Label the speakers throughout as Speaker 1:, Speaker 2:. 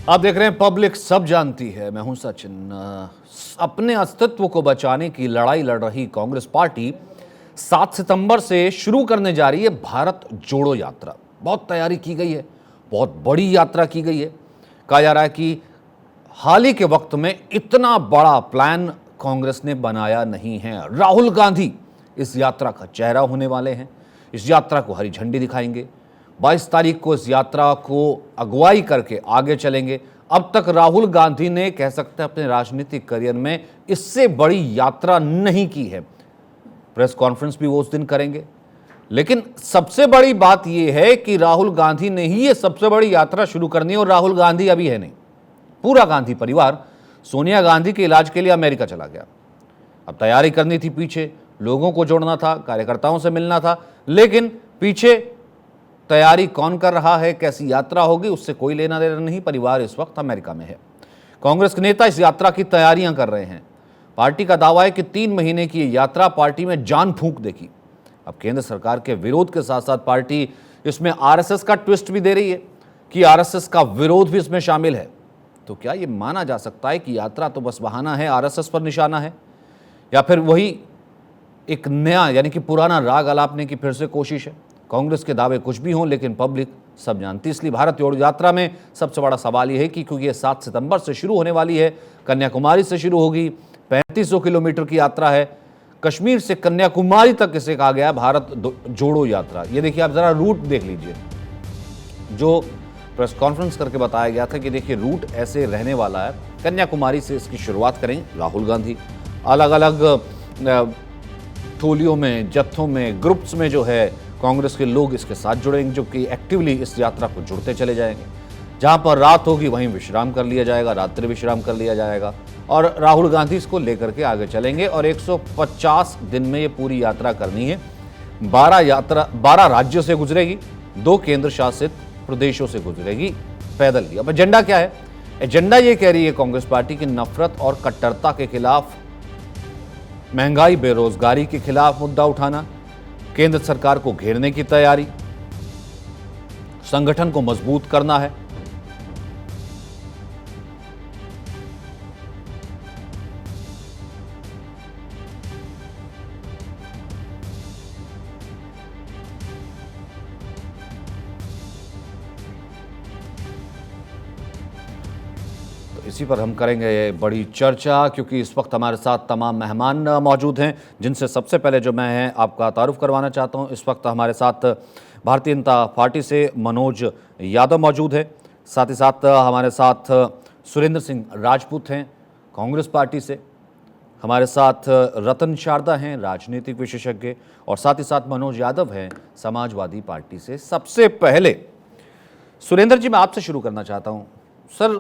Speaker 1: आप देख रहे हैं पब्लिक सब जानती है। मैं हूं सचिन। अपने अस्तित्व को बचाने की लड़ाई लड़ रही कांग्रेस पार्टी 7 सितंबर से शुरू करने जा रही है भारत जोड़ो यात्रा। बहुत तैयारी की गई है, बहुत बड़ी यात्रा की गई है। कहा जा रहा है कि हाल ही के वक्त में इतना बड़ा प्लान कांग्रेस ने बनाया नहीं है। राहुल गांधी इस यात्रा का चेहरा होने वाले हैं। इस यात्रा को हरी झंडी दिखाएंगे। 22 तारीख को इस यात्रा को अगुवाई करके आगे चलेंगे। अब तक राहुल गांधी ने कह सकते हैं अपने राजनीतिक करियर में इससे बड़ी यात्रा नहीं की है। प्रेस कॉन्फ्रेंस भी वो उस दिन करेंगे। लेकिन सबसे बड़ी बात यह है कि राहुल गांधी ने ही ये सबसे बड़ी यात्रा शुरू करनी है और राहुल गांधी अभी है नहीं। पूरा गांधी परिवार सोनिया गांधी के इलाज के लिए अमेरिका चला गया। अब तैयारी करनी थी, पीछे लोगों को जोड़ना था, कार्यकर्ताओं से मिलना था, लेकिन पीछे तैयारी कौन कर रहा है, कैसी यात्रा होगी, उससे कोई लेना देना नहीं। परिवार इस वक्त अमेरिका में है। कांग्रेस के नेता इस यात्रा की तैयारियां कर रहे हैं। पार्टी का दावा है कि 3 महीने की ये यात्रा पार्टी में जान फूंक देगी। अब केंद्र सरकार के विरोध के साथ साथ पार्टी इसमें आरएसएस का ट्विस्ट भी दे रही है कि आरएसएस का विरोध भी इसमें शामिल है। तो क्या ये माना जा सकता है कि यात्रा तो बस बहाना है, आरएसएस पर निशाना है, या फिर वही एक नया यानी कि पुराना राग अलापने की फिर से कोशिश है? कांग्रेस के दावे कुछ भी हों, लेकिन पब्लिक सब जानती है। इसलिए भारत जोड़ो यात्रा में सबसे बड़ा सवाल यह है कि क्योंकि ये 7 सितंबर से शुरू होने वाली है, कन्याकुमारी से शुरू होगी। 3500 किलोमीटर की यात्रा है। कश्मीर से कन्याकुमारी तक इसे कहा गया है भारत जोड़ो यात्रा। ये देखिए, आप जरा रूट देख लीजिए। जो प्रेस कॉन्फ्रेंस करके बताया गया था कि देखिए रूट ऐसे रहने वाला है। कन्याकुमारी से इसकी शुरुआत करेंगे राहुल गांधी। अलग अलग टोलियों में, जत्थों में, ग्रुप्स में जो है कांग्रेस के लोग इसके साथ जुड़ेंगे, जो कि एक्टिवली इस यात्रा को जुड़ते चले जाएंगे। जहां पर रात होगी वहीं विश्राम कर लिया जाएगा, रात्रि विश्राम कर लिया जाएगा, और राहुल गांधी इसको लेकर के आगे चलेंगे। और 150 दिन में ये पूरी यात्रा करनी है। 12 राज्यों से गुजरेगी, 2 केंद्र शासित प्रदेशों से गुजरेगी पैदल ही। अब एजेंडा क्या है? एजेंडा ये कह रही है कांग्रेस पार्टी की नफरत और कट्टरता के खिलाफ, महंगाई बेरोजगारी के खिलाफ मुद्दा उठाना, केंद्र सरकार को घेरने की तैयारी, संगठन को मजबूत करना है। इसी पर हम करेंगे बड़ी चर्चा, क्योंकि इस वक्त हमारे साथ तमाम मेहमान मौजूद हैं, जिनसे सबसे पहले जो मैं हैं आपका तारुफ करवाना चाहता हूं। इस वक्त हमारे साथ भारतीय जनता पार्टी से मनोज यादव मौजूद है। साथ ही साथ हमारे साथ सुरेंद्र सिंह राजपूत हैं कांग्रेस पार्टी से। हमारे साथ रतन शारदा हैं राजनीतिक विशेषज्ञ, और साथ ही साथ मनोज यादव हैं समाजवादी पार्टी से। सबसे पहले सुरेंद्र जी, मैं आपसे शुरू करना चाहता हूं। सर,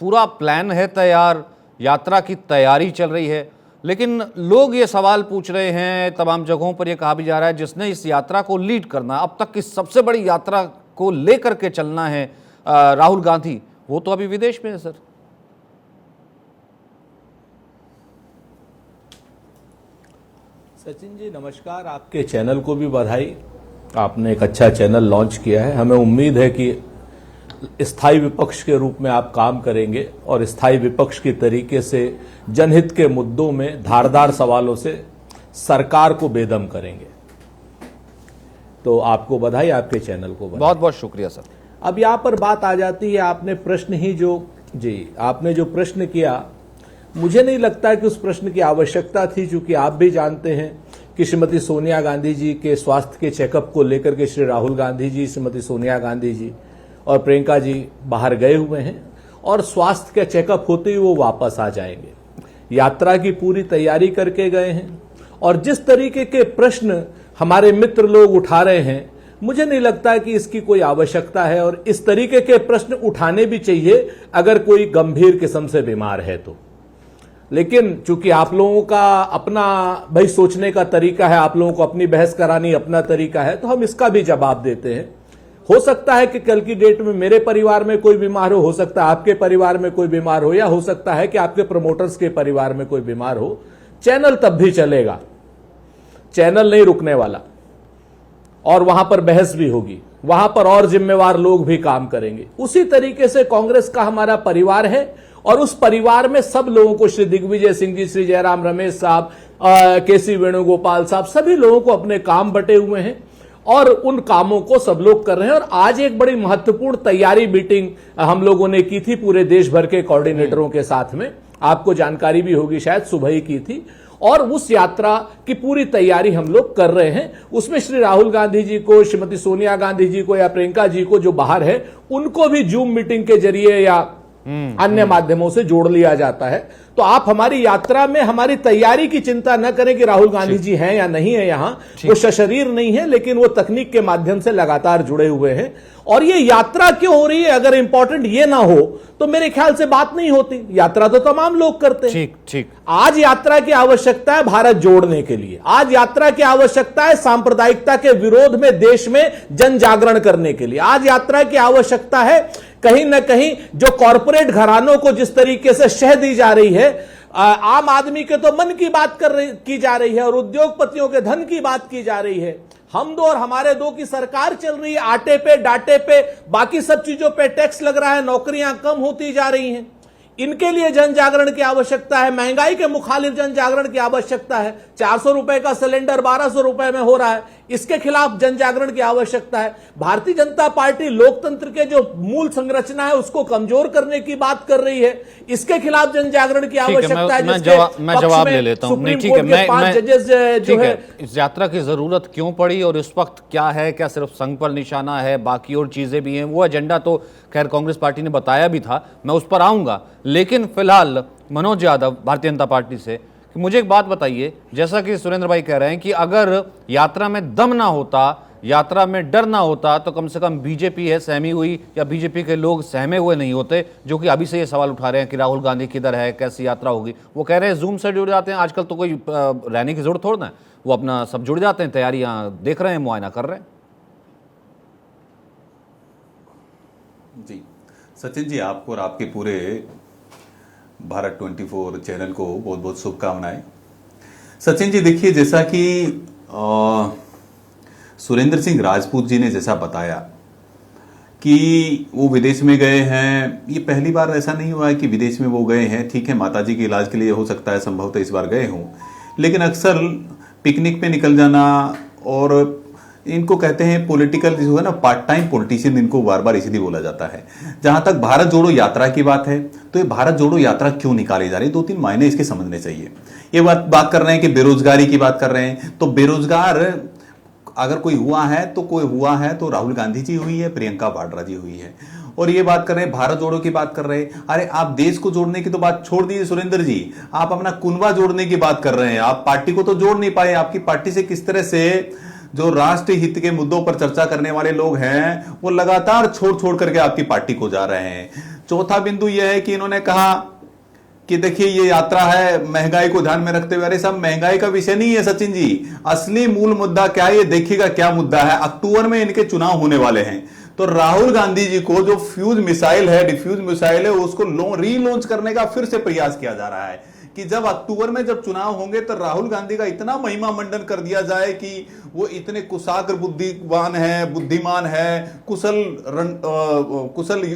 Speaker 1: पूरा प्लान है तैयार, यात्रा की तैयारी चल रही है, लेकिन लोग ये सवाल पूछ रहे हैं, तमाम जगहों पर ये कहा भी जा रहा है जिसने इस यात्रा को लीड करना, अब तक की सबसे बड़ी यात्रा को लेकर के चलना है राहुल गांधी, वो तो अभी विदेश में है। सर,
Speaker 2: सचिन जी नमस्कार, आपके चैनल को भी बधाई। आपने एक अच्छा चैनल लॉन्च किया है। हमें उम्मीद है कि स्थायी विपक्ष के रूप में आप काम करेंगे और स्थायी विपक्ष के तरीके से जनहित के मुद्दों में धारदार सवालों से सरकार को बेदम करेंगे। तो आपको बधाई, आपके चैनल को बधाई।
Speaker 1: बहुत बहुत शुक्रिया सर। अब
Speaker 2: यहां पर बात आ जाती है, आपने जो प्रश्न किया, मुझे नहीं लगता कि उस प्रश्न की आवश्यकता थी, क्योंकि आप भी जानते हैं कि श्रीमती सोनिया गांधी जी के स्वास्थ्य के चेकअप को लेकर के श्री राहुल गांधी जी, श्रीमती सोनिया गांधी जी और प्रियंका जी बाहर गए हुए हैं, और स्वास्थ्य का चेकअप होते ही वो वापस आ जाएंगे। यात्रा की पूरी तैयारी करके गए हैं, और जिस तरीके के प्रश्न हमारे मित्र लोग उठा रहे हैं, मुझे नहीं लगता कि इसकी कोई आवश्यकता है। और इस तरीके के प्रश्न उठाने भी चाहिए अगर कोई गंभीर किस्म से बीमार है तो। लेकिन चूंकि आप लोगों का अपना भाई सोचने का तरीका है, आप लोगों को अपनी बहस करानी अपना तरीका है, तो हम इसका भी जवाब देते हैं। हो सकता है कि कल की डेट में मेरे परिवार में कोई बीमार हो सकता है आपके परिवार में कोई बीमार हो, या हो सकता है कि आपके प्रमोटर्स के परिवार में कोई बीमार हो। चैनल तब भी चलेगा, चैनल नहीं रुकने वाला, और वहां पर बहस भी होगी, वहां पर और जिम्मेवार लोग भी काम करेंगे। उसी तरीके से कांग्रेस का हमारा परिवार है और उस परिवार में सब लोगों को, श्री दिग्विजय सिंह जी, श्री जयराम रमेश साहब, केसी वेणुगोपाल साहब, सभी लोगों को अपने काम बटे हुए हैं और उन कामों को सब लोग कर रहे हैं। और आज एक बड़ी महत्वपूर्ण तैयारी मीटिंग हम लोगों ने की थी पूरे देश भर के कोऑर्डिनेटरों के साथ में, आपको जानकारी भी होगी, शायद सुबह ही की थी। और उस यात्रा की पूरी तैयारी हम लोग कर रहे हैं। उसमें श्री राहुल गांधी जी को, श्रीमती सोनिया गांधी जी को या प्रियंका जी को जो बाहर है, उनको भी जूम मीटिंग के जरिए या अन्य माध्यमों से जोड़ लिया जाता है। तो आप हमारी यात्रा में हमारी तैयारी की चिंता न करें कि राहुल गांधी जी हैं या नहीं है यहां, वो सशरीर नहीं है, लेकिन वो तकनीक के माध्यम से लगातार जुड़े हुए हैं। और ये यात्रा क्यों हो रही है, अगर इंपॉर्टेंट ये ना हो तो मेरे ख्याल से बात नहीं होती। यात्रा तो तमाम लोग करते हैं।
Speaker 1: ठीक ठीक।
Speaker 2: आज यात्रा की आवश्यकता है भारत जोड़ने के लिए, आज यात्रा की आवश्यकता है सांप्रदायिकता के विरोध में देश में जन जागरण करने के लिए, आज यात्रा की आवश्यकता है कहीं ना कहीं जो कॉरपोरेट घरानों को जिस तरीके से शह दी जा रही है, आम आदमी के तो मन की बात की जा रही है और उद्योगपतियों के धन की बात की जा रही है। हम दो और हमारे दो की सरकार चल रही है, आटे पे, डाटे पे, बाकी सब चीजों पे टैक्स लग रहा है, नौकरियां कम होती जा रही हैं। इनके लिए जन जागरण की आवश्यकता है, महंगाई के मुखालिफ जन जागरण की आवश्यकता है। 400 रुपए का सिलेंडर 1200 रुपए में हो रहा है, इसके खिलाफ जन जागरण की आवश्यकता है। भारतीय जनता पार्टी लोकतंत्र के जो मूल संरचना है उसको कमजोर करने की बात कर रही है, इसके खिलाफ जन जागरण की आवश्यकता है।
Speaker 1: मैं जवाब ले लेता हूं। नहीं, ठीक है, मैं इस यात्रा की जरूरत क्यों पड़ी और इस वक्त क्या है, क्या सिर्फ संघ पर निशाना है, बाकी और चीजें भी हैं, वो एजेंडा तो खैर कांग्रेस पार्टी ने बताया भी था, मैं उस पर आऊंगा। लेकिन फिलहाल मनोज यादव भारतीय जनता पार्टी से, कि मुझे एक बात बताइए, जैसा कि सुरेंद्र भाई कह रहे हैं कि अगर यात्रा में दम ना होता, यात्रा में डर ना होता, तो कम से कम बीजेपी है सहमी हुई या बीजेपी के लोग सहमे हुए नहीं होते, जो कि अभी से ये सवाल उठा रहे हैं कि राहुल गांधी किधर है, कैसी यात्रा होगी। वो कह रहे हैं जूम से जुड़ जाते हैं, आजकल तो कोई रहने की जरूरत थोड़ा है, वो अपना सब जुड़ जाते हैं, तैयारियां देख रहे हैं, मुआयना कर रहे हैं।
Speaker 3: जी सचिन जी, आपको और आपके पूरे भारत 24 चैनल को बहुत बहुत शुभकामनाएं। सचिन जी देखिए, जैसा कि सुरेंद्र सिंह राजपूत जी ने जैसा बताया कि वो विदेश में गए हैं, ये पहली बार ऐसा नहीं हुआ है कि विदेश में वो गए हैं। ठीक है, माताजी के इलाज के लिए हो सकता है संभवतः इस बार गए हों, लेकिन अक्सर पिकनिक पे निकल जाना, और इनको कहते हैं पॉलिटिकल जो है ना, पार्ट टाइम पॉलिटिशियन, इनको बार बार इसलिए बोला जाता है। जहां तक भारत जोड़ो यात्रा की बात है, तो ये भारत जोड़ो यात्रा क्यों निकाली जा रही है, दो तीन मायने इसके समझने चाहिए। ये बात कर रहे हैं कि बेरोजगारी की बात कर रहे हैं, तो बेरोजगार अगर कोई हुआ है तो राहुल गांधी जी हुई है, प्रियंका वाड्रा जी हुई है। और ये बात कर रहे हैं भारत जोड़ो की बात कर रहे हैं, अरे आप देश को जोड़ने की तो बात छोड़ दीजिए सुरेंद्र जी, आप अपना कुनबा जोड़ने की बात कर रहे हैं। आप पार्टी को तो जोड़ नहीं पाए, आपकी पार्टी से किस तरह से जो राष्ट्रीय हित के मुद्दों पर चर्चा करने वाले लोग हैं वो लगातार छोड़ करके आपकी पार्टी को जा रहे हैं। चौथा बिंदु यह है कि इन्होंने कहा कि देखिए ये यात्रा है महंगाई को ध्यान में रखते हुए। अरे सब महंगाई का विषय नहीं है सचिन जी, असली मूल मुद्दा क्या है ये देखिएगा क्या मुद्दा है। अक्टूबर में इनके चुनाव होने वाले हैं, तो राहुल गांधी जी को जो डिफ्यूज मिसाइल है उसको रीलॉन्च करने का फिर से प्रयास किया जा रहा है कि जब अक्टूबर में जब चुनाव होंगे तो राहुल गांधी का इतना महिमा मंडन कर दिया जाए कि वो इतने कुशाग्र बुद्धिमान है, बुद्धिमान है, कुशल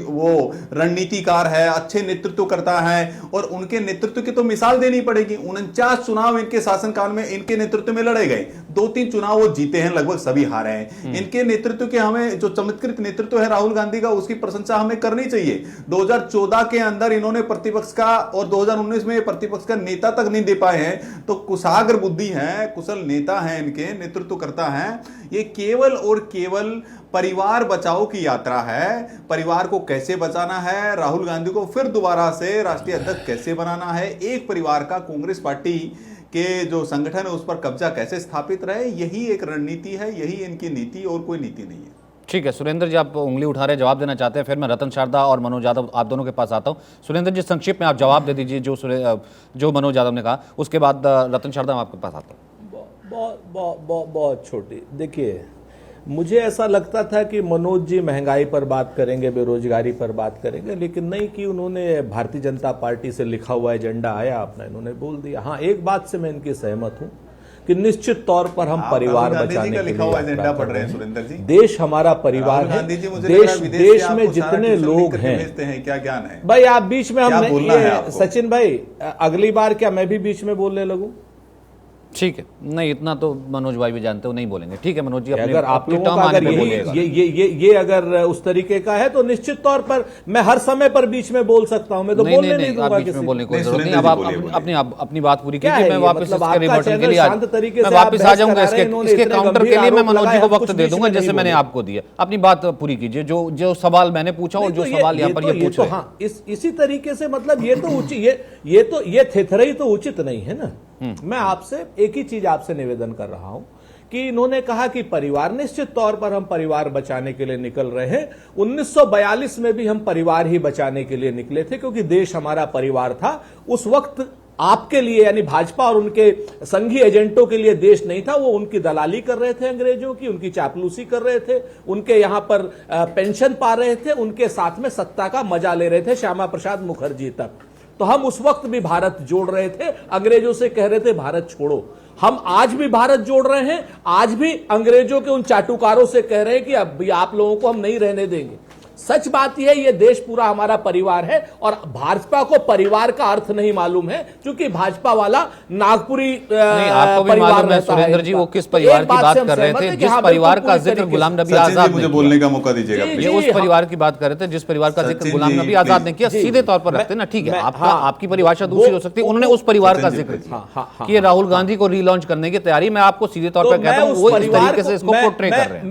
Speaker 3: वो रणनीतिकार है, अच्छे नेतृत्व करता है, और उनके नेतृत्व की तो मिसाल देनी पड़ेगी। 49 चुनाव इनके शासनकाल में इनके नेतृत्व में लड़े गए, 2-3 चुनाव वो जीते हैं, लगभग सभी हारे हैं। इनके नेतृत्व के हमें जो चमत्कृत नेतृत्व है राहुल गांधी का, उसकी प्रशंसा हमें करनी चाहिए। 2014 के अंदर इन्होंने प्रतिपक्ष का और 2019 में प्रतिपक्ष का नेता तक नहीं दे पाए हैं, तो कुशाग्र बुद्धि है, कुशल नेता है, इनके नेतृत्व करता है। ये केवल और केवल परिवार बचाओ की यात्रा है। परिवार को कैसे बचाना है, राहुल गांधी को फिर दोबारा से राष्ट्रीय अध्यक्ष कैसे बनाना है, एक परिवार का कांग्रेस पार्टी के जो संगठन है उस पर कब्जा कैसे स्थापित रहे, यही एक रणनीति है, यही इनकी नीति, और कोई नीति नहीं है।
Speaker 1: ठीक है सुरेंद्र जी, आप उंगली उठा रहे, जवाब देना चाहते हैं, फिर मैं रतन शारदा और मनोज यादव आप दोनों के पास आता हूं। सुरेंद्र जी संक्षिप्त में आप जवाब दे दीजिए जो मनोज यादव ने कहा, उसके बाद रतन शारदा मैं आपके पास आता हूं।
Speaker 2: बहुत छोटी। देखिए, मुझे ऐसा लगता था कि मनोज जी महंगाई पर बात करेंगे, बेरोजगारी पर बात करेंगे, लेकिन नहीं कि उन्होंने भारतीय जनता पार्टी से लिखा हुआ एजेंडा आया अपना, इन्होंने बोल दिया। हाँ, एक बात से मैं इनकी सहमत हूं कि निश्चित तौर पर हम
Speaker 3: आप
Speaker 2: परिवार
Speaker 3: राहुल गांधी जी
Speaker 2: बचाने
Speaker 3: का
Speaker 2: के
Speaker 3: लिखा
Speaker 2: लिए
Speaker 3: हुआ
Speaker 2: यात्रा
Speaker 3: एजेंडा
Speaker 2: कर
Speaker 3: पढ़ रहे
Speaker 2: रहे
Speaker 3: हैं
Speaker 2: हैं।
Speaker 3: सुरेंद्र जी।
Speaker 2: देश हमारा परिवार
Speaker 3: राहुल
Speaker 2: है।
Speaker 3: गांधी जी मुझे लग रहा है विदेश
Speaker 2: देश
Speaker 3: से आपको
Speaker 2: में
Speaker 3: सारा
Speaker 2: जितने
Speaker 3: ट्यूशन
Speaker 2: लोग
Speaker 3: लिख करके
Speaker 2: हैं,
Speaker 3: भेजते हैं, क्या ज्ञान है?
Speaker 2: भाई आप बीच में हम
Speaker 3: क्या
Speaker 2: नहीं,
Speaker 3: बोलना है
Speaker 2: ये
Speaker 3: आपको?
Speaker 2: सचिन भाई अगली बार क्या मैं भी बीच में बोलने लगूं?
Speaker 1: ठीक है, नहीं इतना तो मनोज भाई भी जानते हो, नहीं बोलेंगे। ठीक है मनोज जी, अपनी
Speaker 2: अगर आप
Speaker 1: अपनी
Speaker 2: लोगों
Speaker 1: टर्म
Speaker 2: का
Speaker 1: आने
Speaker 2: अगर
Speaker 1: पे
Speaker 2: यही
Speaker 1: बोलिएगा।
Speaker 2: ये अगर उस तरीके का है तो निश्चित तौर पर मैं हर समय पर बीच में बोल सकता हूं। मैं तो
Speaker 1: नहीं
Speaker 2: बोलने
Speaker 1: नहीं
Speaker 2: नहीं
Speaker 1: नहीं, आप
Speaker 2: दूंगा
Speaker 1: बीच
Speaker 2: किसी
Speaker 1: में
Speaker 2: को।
Speaker 1: बोलने की कोई
Speaker 3: नहीं,
Speaker 1: जरूरत नहीं।
Speaker 3: सुरेंद्र
Speaker 1: अब
Speaker 3: जी
Speaker 1: आप
Speaker 3: बोलिए,
Speaker 1: अपनी बात पूरी
Speaker 2: क्या
Speaker 1: कीजिए।
Speaker 2: है
Speaker 1: मैं
Speaker 2: ये?
Speaker 1: वापस
Speaker 2: मतलब
Speaker 1: इसके
Speaker 2: आपका
Speaker 1: रिवर्टन के
Speaker 2: चैनल
Speaker 1: लिए
Speaker 2: शांत तरीके
Speaker 1: मैं
Speaker 2: से आप
Speaker 1: वापस आ
Speaker 2: बहस
Speaker 1: जाऊंगा।
Speaker 2: करा रहे हैं, इन्होंने
Speaker 1: इसके
Speaker 2: इतने
Speaker 1: काउंटर
Speaker 2: गंभीर
Speaker 1: के लिए मैं
Speaker 2: आरोप
Speaker 1: मनोज जी
Speaker 2: लगाए,
Speaker 1: को
Speaker 2: आप
Speaker 1: वक्त
Speaker 2: कुछ
Speaker 1: दे
Speaker 2: बीच
Speaker 1: दूंगा
Speaker 2: में
Speaker 1: जैसे
Speaker 2: नहीं
Speaker 1: मैंने
Speaker 2: बोले।
Speaker 1: आपको दिया। अपनी बात पूरी कीजिए, जो सवाल मैंने पूछा और
Speaker 2: नहीं,
Speaker 1: जो
Speaker 2: तो
Speaker 1: सवाल यहाँ पर ये पूछ
Speaker 2: तो
Speaker 1: रहे हैं।
Speaker 2: हाँ इसी तरीके से मतलब ये तो उचित ये थेथरई तो उचित नहीं है ना। मैं आपसे एक ही चीज आपसे निवेदन कर रहा हूं कि इन्होंने कहा कि परिवार, निश्चित तौर पर हम परिवार बचाने के लिए निकल रहे हैं। 1942 में भी हम परिवार ही बचाने के लिए निकले थे क्योंकि देश हमारा परिवार था। उस वक्त आपके लिए यानी भाजपा और उनके संघीय एजेंटों के लिए देश नहीं था। वो उनकी दलाली कर रहे थे अंग्रेजों की, उनकी चापलूसी कर रहे थे, उनके यहां पर पेंशन पा रहे थे, उनके साथ में सत्ता का मजा ले रहे थे श्यामा प्रसाद मुखर्जी तक। तो हम उस वक्त भी भारत जोड़ रहे थे, अंग्रेजों से कह रहे थे भारत छोड़ो। हम आज भी भारत जोड़ रहे हैं, आज भी अंग्रेजों के उन चाटुकारों से कह रहे हैं कि अब आप लोगों को हम नहीं रहने देंगे। सच बात यह है, ये देश पूरा हमारा परिवार है और भाजपा को परिवार का अर्थ नहीं मालूम है क्योंकि भाजपा वाला नागपुरी
Speaker 1: नहीं, आपको भी
Speaker 2: परिवार
Speaker 1: मालूम है
Speaker 2: रहता
Speaker 1: सुरेंद्र जी, वो किस परिवार की बात कर रहे थे, जिस परिवार का जिक्र गुलाम नबी
Speaker 3: सचिन जी
Speaker 1: आजाद
Speaker 3: मुझे
Speaker 1: ने
Speaker 3: बोलने
Speaker 1: किया।
Speaker 3: का मौका दीजिएगा
Speaker 2: जी,
Speaker 3: please।
Speaker 1: ये उस परिवार की बात कर रहे थे जिस परिवार का जिक्र
Speaker 3: सचिन
Speaker 1: गुलाम
Speaker 3: जी,
Speaker 1: नबी आजाद ने किया।
Speaker 2: जी,
Speaker 1: सीधे तौर पर
Speaker 2: मैं-
Speaker 1: रखते हैं ना, ठीक है,
Speaker 2: मैं-
Speaker 1: आपका
Speaker 2: हाँ,
Speaker 1: आपकी परिभाषा दूसरी हो सकती है। उन्होंने उस परिवार का
Speaker 3: सचिन जी,
Speaker 1: जिक्र
Speaker 3: please।
Speaker 1: किया कि ये राहुल गांधी को रीलॉन्च करने की तैयारी। मैं आपको सीधे तौर
Speaker 2: तो
Speaker 1: पर कहता हूं वो इस तरीके से इसको पोर्ट्रे कर रहे हैं।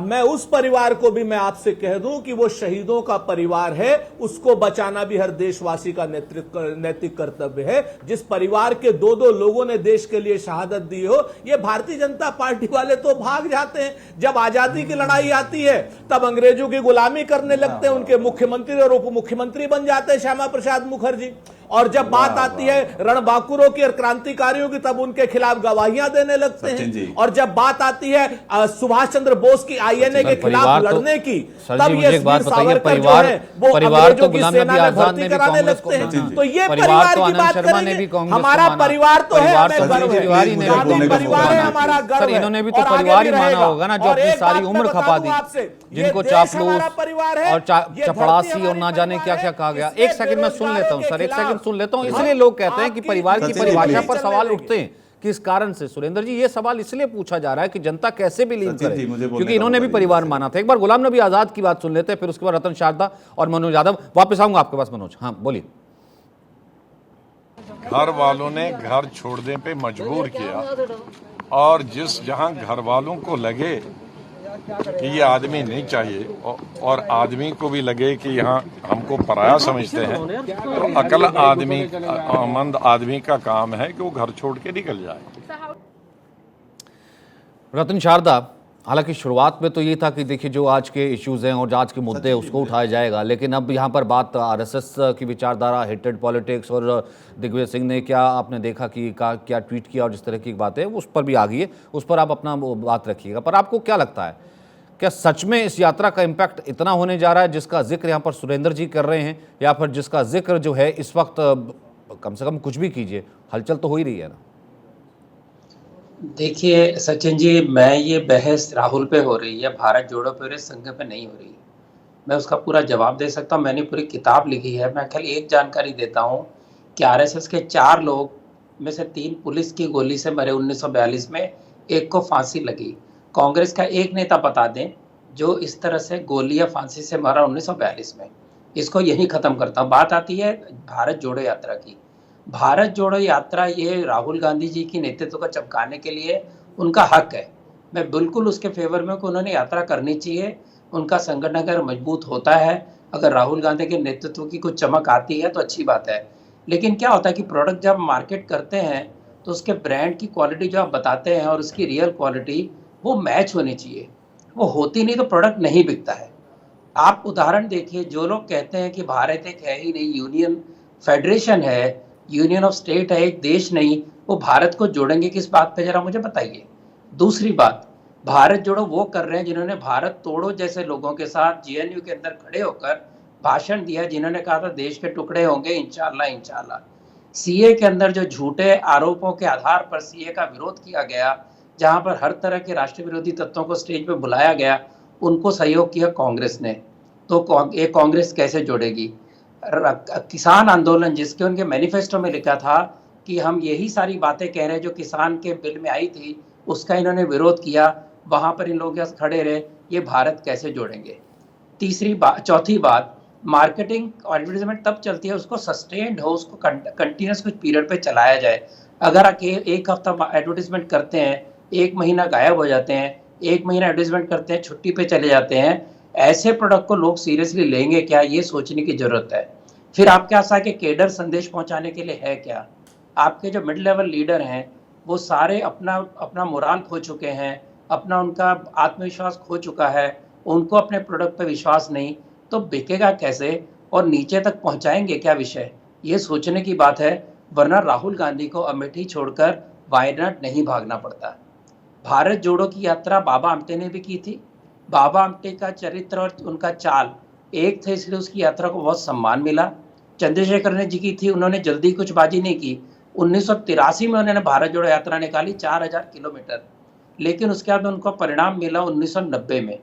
Speaker 2: मैं उस परिवार को भी मैं आपसे कह दूं कि वो शहीदों का परिवार है, उसको बचाना भी हर देशवासी का नैतिक कर्तव्य है। जिस परिवार के दो लोगों ने देश के लिए शहादत दी हो, ये भारतीय जनता पार्टी वाले तो भाग जाते हैं। जब आजादी की लड़ाई आती है तब अंग्रेजों की गुलामी करने लगते हैं, उनके मुख्यमंत्री और उप मुख्यमंत्री बन जाते हैं श्यामा प्रसाद मुखर्जी। और जब बात आती है रणबांकुरों की और क्रांतिकारियों की तब उनके खिलाफ गवाहियां देने लगते हैं। और जब बात आती है सुभाष चंद्र बोस की आईएनए के खिलाफ लड़ने की, तब ये वीर सावरकर जो है वो अंग्रेजों की सेना में भर्ती कराने लगते हैं। तो ये परिवार की बात करेंगे, हमारा परिवार तो है, हमें गर्व है, परिवार है, हमारा गर्व है।
Speaker 1: इन्होंने भी तो परिवार ही माना होगा ना, जो अपनी सारी उम्र खपा दी, जिनको चापलूस और चपड़ासी और ना जाने क्या क्या कहा गया। एक सेकंड में सुन लेता हूं सर, एक सेकंड सुन लेता हूं। इसलिए लोग कहते हैं कि परिवार की परिभाषा पर सवाल उठते हैं। किस कारण से सुरेंद्र जी? ये सवाल इसलिए पूछा जा रहा है कि जनता कैसे बिलीव करे, क्योंकि इन्होंने भी परिवार माना था। एक बार गुलाम नबी आजाद की बात सुन लेते हैं, फिर उसके बाद रतन शारदा और मनोज यादव। वापस आऊंगा आपके पास मनोज। हाँ बोलिए।
Speaker 4: घर वालों ने घर छोड़ने पे मजबूर किया और जहां घर वालों को लगे कि ये आदमी नहीं चाहिए और आदमी को भी लगे कि यहाँ हमको पराया समझते हैं, तो अकल आदमी, मंद आदमी का काम है कि वो घर छोड़ के निकल जाए।
Speaker 1: रतन शारदा, हालांकि शुरुआत में तो ये था कि देखिए जो आज के इश्यूज हैं और आज के मुद्दे उसको उठाया जाएगा, लेकिन अब यहाँ पर बात आरएसएस की विचारधारा, हेटेड पॉलिटिक्स और दिग्विजय सिंह ने क्या आपने देखा कि क्या ट्वीट किया और जिस तरह की बात है उस पर भी आ गई है, उस पर आप अपना बात रखिएगा। पर आपको क्या लगता है, क्या सच में इस यात्रा का इम्पैक्ट इतना होने जा रहा है जिसका जिक्र यहाँ पर सुरेंद्र जी कर रहे हैं, या फिर जिसका जिक्र जो है इस वक्त कम से कम कुछ भी कीजिए हलचल तो हो ही रही है ना?
Speaker 5: देखिए सचिन जी, मैं ये बहस राहुल पे हो रही है, भारत जोड़ो पे संघ पे नहीं हो रही। मैं उसका पूरा जवाब दे सकता हूँ, मैंने पूरी किताब लिखी है। मैं खाली एक जानकारी देता हूँ कि आरएसएस के 4 लोग में से 3 पुलिस की गोली से मरे 1942 में, एक को फांसी लगी। कांग्रेस का एक नेता बता दें जो इस तरह से गोली या फांसी से मरा 1942 में। इसको यही खत्म करता हूँ। बात आती है भारत जोड़ो यात्रा की। भारत जोड़ो यात्रा ये राहुल गांधी जी की नेतृत्व को चमकाने के लिए उनका हक है। मैं बिल्कुल उसके फेवर में कि उन्होंने यात्रा करनी चाहिए। उनका संगठन अगर मजबूत होता है, अगर राहुल गांधी के नेतृत्व की कुछ चमक आती है तो अच्छी बात है। लेकिन क्या होता है कि प्रोडक्ट जब मार्केट करते हैं तो उसके ब्रांड की क्वालिटी जो आप बताते हैं और उसकी रियल क्वालिटी वो मैच होनी चाहिए। वो होती नहीं तो प्रोडक्ट नहीं बिकता है। आप उदाहरण देखिए, जो लोग कहते हैं कि भारत एक है ही नहीं, यूनियन फेडरेशन है, यूनियन ऑफ स्टेट है, एक देश नहीं, वो भारत को जोड़ेंगे किस बात पे, जरा मुझे बताइए। दूसरी बात, भारत जोड़ो वो कर रहे हैं जिन्होंने भारत तोड़ो जैसे लोगों के साथ जेएनयू के अंदर खड़े होकर भाषण दिया, जिन्होंने कहा था देश के टुकड़े होंगे इंशाल्लाह इंशाल्लाह। सीए के अंदर जो झूठे आरोपों के आधार पर सीए का विरोध किया गया, जहां पर हर तरह के राष्ट्र विरोधी तत्वों को स्टेज पे बुलाया गया, उनको सहयोग किया कांग्रेस ने। तो ये कांग्रेस कैसे जोड़ेगी? किसान आंदोलन, जिसके उनके मैनिफेस्टो में लिखा था कि हम यही सारी बातें कह रहे हैं जो किसान के बिल में आई थी, उसका इन्होंने विरोध किया, वहां पर इन लोग खड़े रहे, ये भारत कैसे जोड़ेंगे? चौथी बात, मार्केटिंग और एडवर्टाइजमेंट तब चलती है उसको सस्टेन्ड हो, उसको कंटिन्यूस कुछ पीरियड पे चलाया जाए। अगर आप एक हफ्ता एडवर्टाइजमेंट करते हैं, एक महीना गायब हो जाते हैं, एक महीना एडवर्टाइजमेंट करते हैं, छुट्टी पे चले जाते हैं, ऐसे प्रोडक्ट को लोग सीरियसली लेंगे क्या, ये सोचने की जरूरत है। फिर आपके पास आके केडर संदेश पहुंचाने के लिए है क्या? आपके जो मिड लेवल लीडर हैं वो सारे अपना अपना मोराल खो चुके हैं, अपना उनका आत्मविश्वास खो चुका है, उनको अपने प्रोडक्ट पे विश्वास नहीं, तो बिकेगा कैसे और नीचे तक पहुंचाएंगे क्या विषय? ये सोचने की बात है, वरना राहुल गांधी को अमेठी छोड़कर वायनाड नहीं भागना पड़ता। भारत जोड़ो की यात्रा बाबा आमटे ने भी की थी। बाबा आमटे का चरित्र और उनका चाल एक थे, इसलिए उसकी यात्रा को बहुत सम्मान मिला। चंद्रशेखर ने जी की थी, उन्होंने जल्दी कुछ बाजी नहीं की। 1983 में उन्होंने भारत जोड़ो यात्रा निकाली 4000 किलोमीटर, लेकिन उसके बाद उनको परिणाम मिला 1990 में।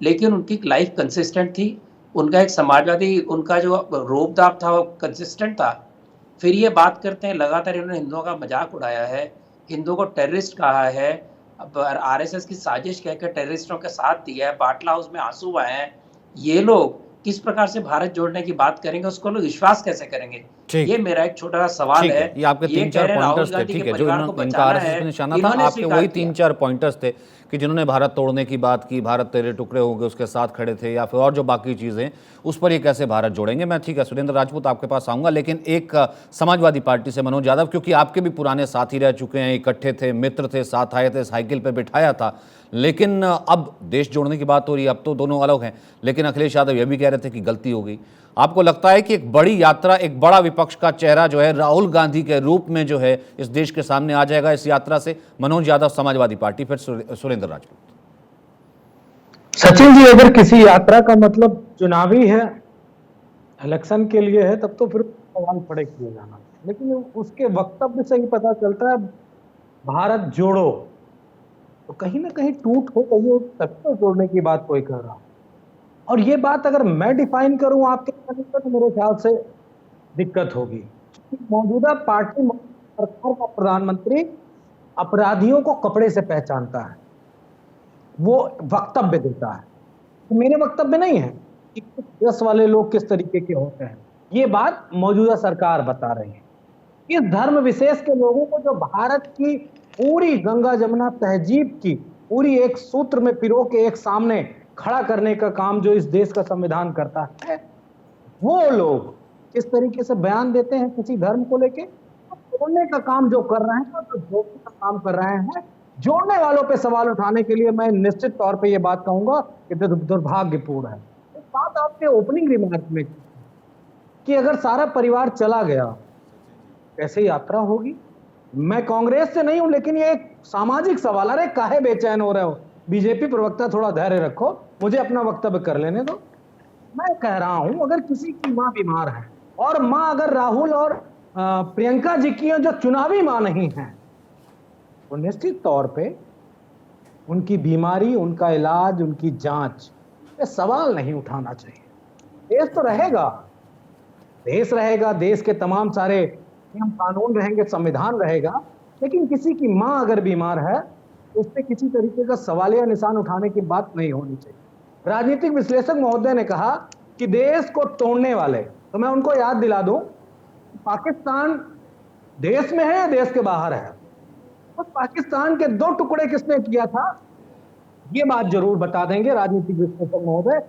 Speaker 5: लेकिन उनकी लाइफ कंसिस्टेंट थी, उनका एक समाजवादी, उनका जो रोब-दाब था वो कंसिस्टेंट था। फिर ये बात करते हैं लगातार इन्होंने हिंदुओं का मजाक उड़ाया है, हिंदुओं को टेररिस्ट कहा है, आरएसएस की साजिश कहकर टेररिस्टों के साथ दिया है, बाटला हाउस में आंसू बहाए हैं। ये लोग किस प्रकार से भारत जोड़ने की बात करेंगे, उसको लोग विश्वास कैसे करेंगे?
Speaker 1: ठीक।
Speaker 5: ये मेरा एक छोटा सा सवाल
Speaker 1: ठीक
Speaker 5: है।
Speaker 1: है, ये आपके
Speaker 5: ये
Speaker 1: तीन
Speaker 5: कह
Speaker 1: चार
Speaker 5: रहे हैं राहुल
Speaker 1: पॉइंटर्स थे,
Speaker 5: गांधी
Speaker 1: ठीक
Speaker 5: के
Speaker 1: है, जो
Speaker 5: परिवार को
Speaker 1: इनका
Speaker 5: बचाना
Speaker 1: आरएसएस
Speaker 5: है,
Speaker 1: पे निशाना था।
Speaker 5: इन्होंने
Speaker 1: आपके
Speaker 5: स्वीकार
Speaker 1: वही
Speaker 5: किया।
Speaker 1: 3-4 पॉइंटर्स थे कि जिन्होंने भारत तोड़ने की बात की, भारत तेरे टुकड़े हो गए उसके साथ खड़े थे, या फिर और जो बाकी चीज़ें, उस पर ये कैसे भारत जोड़ेंगे। मैं ठीक है सुरेंद्र राजपूत आपके पास आऊँगा, लेकिन एक समाजवादी पार्टी से मनोज यादव, क्योंकि आपके भी पुराने साथी रह चुके हैं, इकट्ठे थे, मित्र थे, साथ आए थे, साइकिल पर बिठाया था, लेकिन अब देश जोड़ने की बात हो रही है, अब तो दोनों अलग हैं। लेकिन अखिलेश यादव ये भी कह रहे थे कि गलती हो गई। आपको लगता है कि एक बड़ी यात्रा, एक बड़ा विपक्ष का चेहरा जो है राहुल गांधी के रूप में जो है इस देश के सामने आ जाएगा इस यात्रा से? मनोज यादव समाजवादी पार्टी, फिर सुरेंद्र राजपूत।
Speaker 6: सचिन जी, अगर किसी यात्रा का मतलब चुनावी है, इलेक्शन के लिए है, तब तो फिर सवाल पड़े किए जाना, लेकिन उसके वक्तव्य से ही पता चलता है भारत जोड़ो, तो कहीं ना कहीं टूट हो गई है, तभी तो जोड़ने की बात कोई कर रहा। और ये बात अगर मैं डिफाइन करूं आपके कहने पर, तो मेरे ख्याल से दिक्कत होगी। मौजूदा पार्टी सरकार का प्रधानमंत्री अपराधियों को कपड़े से पहचानता है, वो वक्तव्य देता है। तो मेरे वक्तव्य नहीं है कि यस वाले लोग किस तरीके के होते हैं, ये बात मौजूदा सरकार बता रही है। इस धर्म विशेष के लोगों को जो भारत की पूरी गंगा जमुना तहजीब की पूरी एक सूत्र में पिरो के एक सामने खड़ा करने का काम जो इस देश का संविधान करता है, वो लोग किस तरीके से बयान देते हैं किसी धर्म को लेके, जोड़ने का काम जो कर रहे हैं, तो जोड़ने का काम कर रहे हैं, जोड़ने वालों पे सवाल उठाने के लिए मैं निश्चित तौर पे ये बात कहूंगा कि दुर्भाग्यपूर्ण है। एक बात आपने ओपनिंग रिमार्क में कि अगर सारा परिवार चला गया कैसे यात्रा होगी। मैं कांग्रेस से नहीं हूं, लेकिन ये एक सामाजिक सवाल। अरे काहे बेचैन हो रहे हो? बीजेपी प्रवक्ता थोड़ा धैर्य रखो, मुझे अपना वक्तव्य कर लेने दो। मैं कह रहा हूं, अगर किसी की मां बीमार है, और मां अगर राहुल और प्रियंका जी की जो चुनावी मां नहीं है, तो निश्चित तौर पे उनकी बीमारी, उनका इलाज, उनकी जांच पे सवाल नहीं उठाना चाहिए। देश तो रहेगा, देश रहेगा, देश के तमाम सारे नियम कानून रहेंगे, संविधान रहेगा, लेकिन किसी की मां अगर बीमार है तो उस पर किसी तरीके का सवालिया निशान उठाने की बात नहीं होनी चाहिए। राजनीतिक विश्लेषक महोदय ने कहा कि देश को तोड़ने वाले, तो मैं उनको याद दिला दूं, पाकिस्तान देश में है या देश के बाहर है? तो पाकिस्तान के 2 टुकड़े किसने किया था, ये बात जरूर बता देंगे राजनीतिक विश्लेषक महोदय।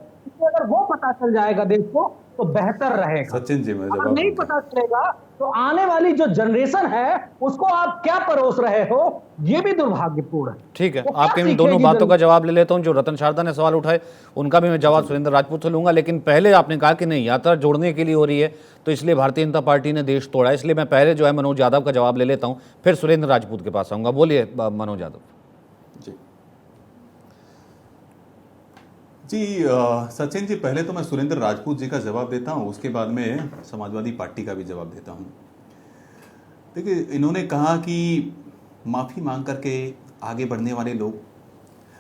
Speaker 6: अगर वो पता चल जाएगा देश को तो बेहतर रहेगा।
Speaker 3: सचिन जी,
Speaker 6: अगर नहीं पता चलेगा तो आने वाली जो जनरेशन है उसको आप क्या परोस रहे हो, ये भी दुर्भाग्यपूर्ण है।
Speaker 1: ठीक है, आपके इन दोनों बातों का जवाब ले लेता हूं। जो रतन शारदा ने सवाल उठाए उनका भी मैं जवाब सुरेंद्र राजपूत से लूंगा, लेकिन पहले आपने कहा कि नहीं, यात्रा जोड़ने के लिए हो रही है, तो इसलिए भारतीय जनता पार्टी ने देश तोड़ा। इसलिए मैं पहले जो है मनोज यादव का जवाब ले लेता हूं, फिर सुरेंद्र राजपूत के पास आऊंगा। बोलिए मनोज यादव
Speaker 3: जी। जी सचिन जी, पहले तो मैं सुरेंद्र राजपूत जी का जवाब देता हूं, उसके बाद में समाजवादी पार्टी का भी जवाब देता हूं। देखिए, इन्होंने कहा कि माफी मांग करके आगे बढ़ने वाले लोग,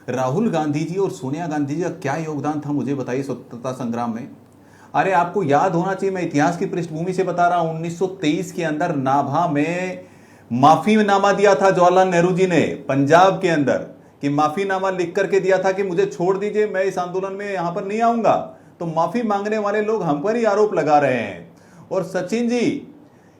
Speaker 3: राहुल गांधी जी और सोनिया गांधी जी का क्या योगदान था मुझे बताइए स्वतंत्रता संग्राम में। अरे आपको याद होना चाहिए, मैं इतिहास की पृष्ठभूमि से बता रहा हूं, 1923 के अंदर नाभा में माफीनामा दिया था जवाहरलाल नेहरू जी ने पंजाब के अंदर, कि माफीनामा लिख करके दिया था कि मुझे छोड़ दीजिए, मैं इस आंदोलन में यहां पर नहीं आऊंगा। तो माफी मांगने वाले लोग हम पर ही आरोप लगा रहे हैं। और सचिन जी,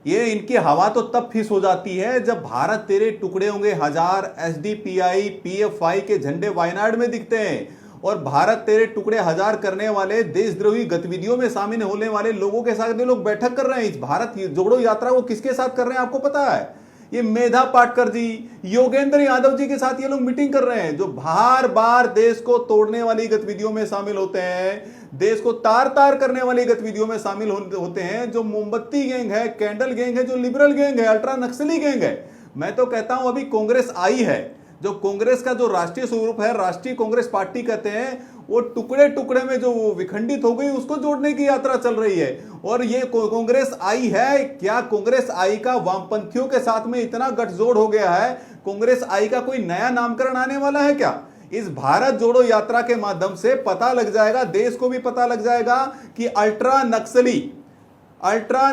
Speaker 3: ये इनकी हवा तो तब फिस हो जाती है जब भारत तेरे टुकड़े होंगे हजार एसडीपीआई पीएफआई के झंडे वायनाड में दिखते हैं, और भारत तेरे टुकड़े हजार करने वाले देशद्रोही गतिविधियों में शामिल होने वाले लोगों के साथ ये लोग बैठक कर रहे हैं। इस भारत जोड़ो यात्रा को किसके साथ कर रहे हैं आपको पता है? ये मेधा पाटकर जी, योगेंद्र यादव जी के साथ ये लोग मीटिंग कर रहे हैं, जो बार बार देश को तोड़ने वाली गतिविधियों में शामिल होते हैं, देश को तार तार करने वाली गतिविधियों में शामिल होते हैं, जो मोमबत्ती गैंग है, कैंडल गैंग है, जो लिबरल गैंग है, अल्ट्रा नक्सली गैंग है। मैं तो कहता हूं अभी कांग्रेस आई है, जो कांग्रेस का जो राष्ट्रीय स्वरूप है, राष्ट्रीय कांग्रेस पार्टी कहते हैं, वो टुकड़े टुकड़े में जो विखंडित हो गई उसको जोड़ने की यात्रा चल रही है। और ये कांग्रेस आई है क्या? कांग्रेस आई का वामपंथियों के साथ में इतना गठजोड़ हो गया है, कांग्रेस आई का कोई नया नामकरण आने वाला है क्या? इस भारत जोड़ो यात्रा के माध्यम से पता लग जाएगा, देश को भी पता लग जाएगा कि अल्ट्रा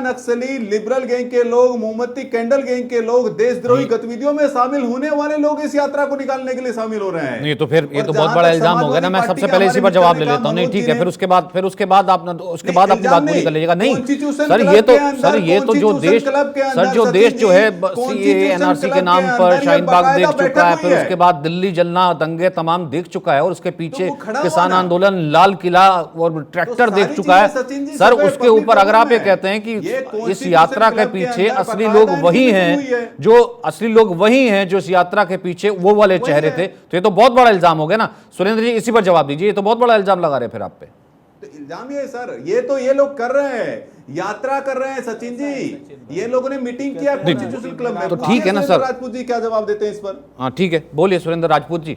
Speaker 3: नक्सली लिबरल गैंग के लोग, मोमबत्ती कैंडल गैंग के लोग, देशद्रोही गतिविधियों में शामिल होने वाले लोग इस यात्रा को निकालने के लिए शामिल हो रहे हैं।
Speaker 1: नहीं तो फिर ये तो बहुत बड़ा इल्जाम हो गया ना। मैं सबसे पहले इसी पर जवाब ले लेता हूं। नहीं ठीक है, फिर उसके बाद अपनी बात पूरी कर लीजिएगा। नहीं सर, ये तो जो देश जो है सीएए एनआरसी के नाम पर शाहीन बाग देख चुका है, फिर उसके बाद दिल्ली जलना, दंगे तमाम देख चुका है, और उसके पीछे किसान आंदोलन, लाल किला और ट्रैक्टर देख चुका है। सर, उसके ऊपर अगर आप ये कहते हैं कि इस यात्रा के पीछे असली लोग वही हैं जो इस यात्रा के पीछे वो वाले चेहरे थे, तो ये तो बहुत बड़ा इल्जाम हो गया ना। सुरेंद्र जी, इसी पर जवाब दीजिए। ये तो बहुत बड़ा इल्जाम लगा रहे फिर आप पे।
Speaker 3: तो इल्जाम ये सर, ये लोग कर रहे हैं, यात्रा कर रहे हैं सचिन जी। ये लोगों ने मीटिंग किया कॉन्स्टिट्यूशन क्लब में।
Speaker 1: तो ठीक है ना सर।
Speaker 3: राजपूत जी क्या जवाब देते हैं इस पर?
Speaker 1: हाँ ठीक है, बोलिए सुरेंद्र राजपूत जी।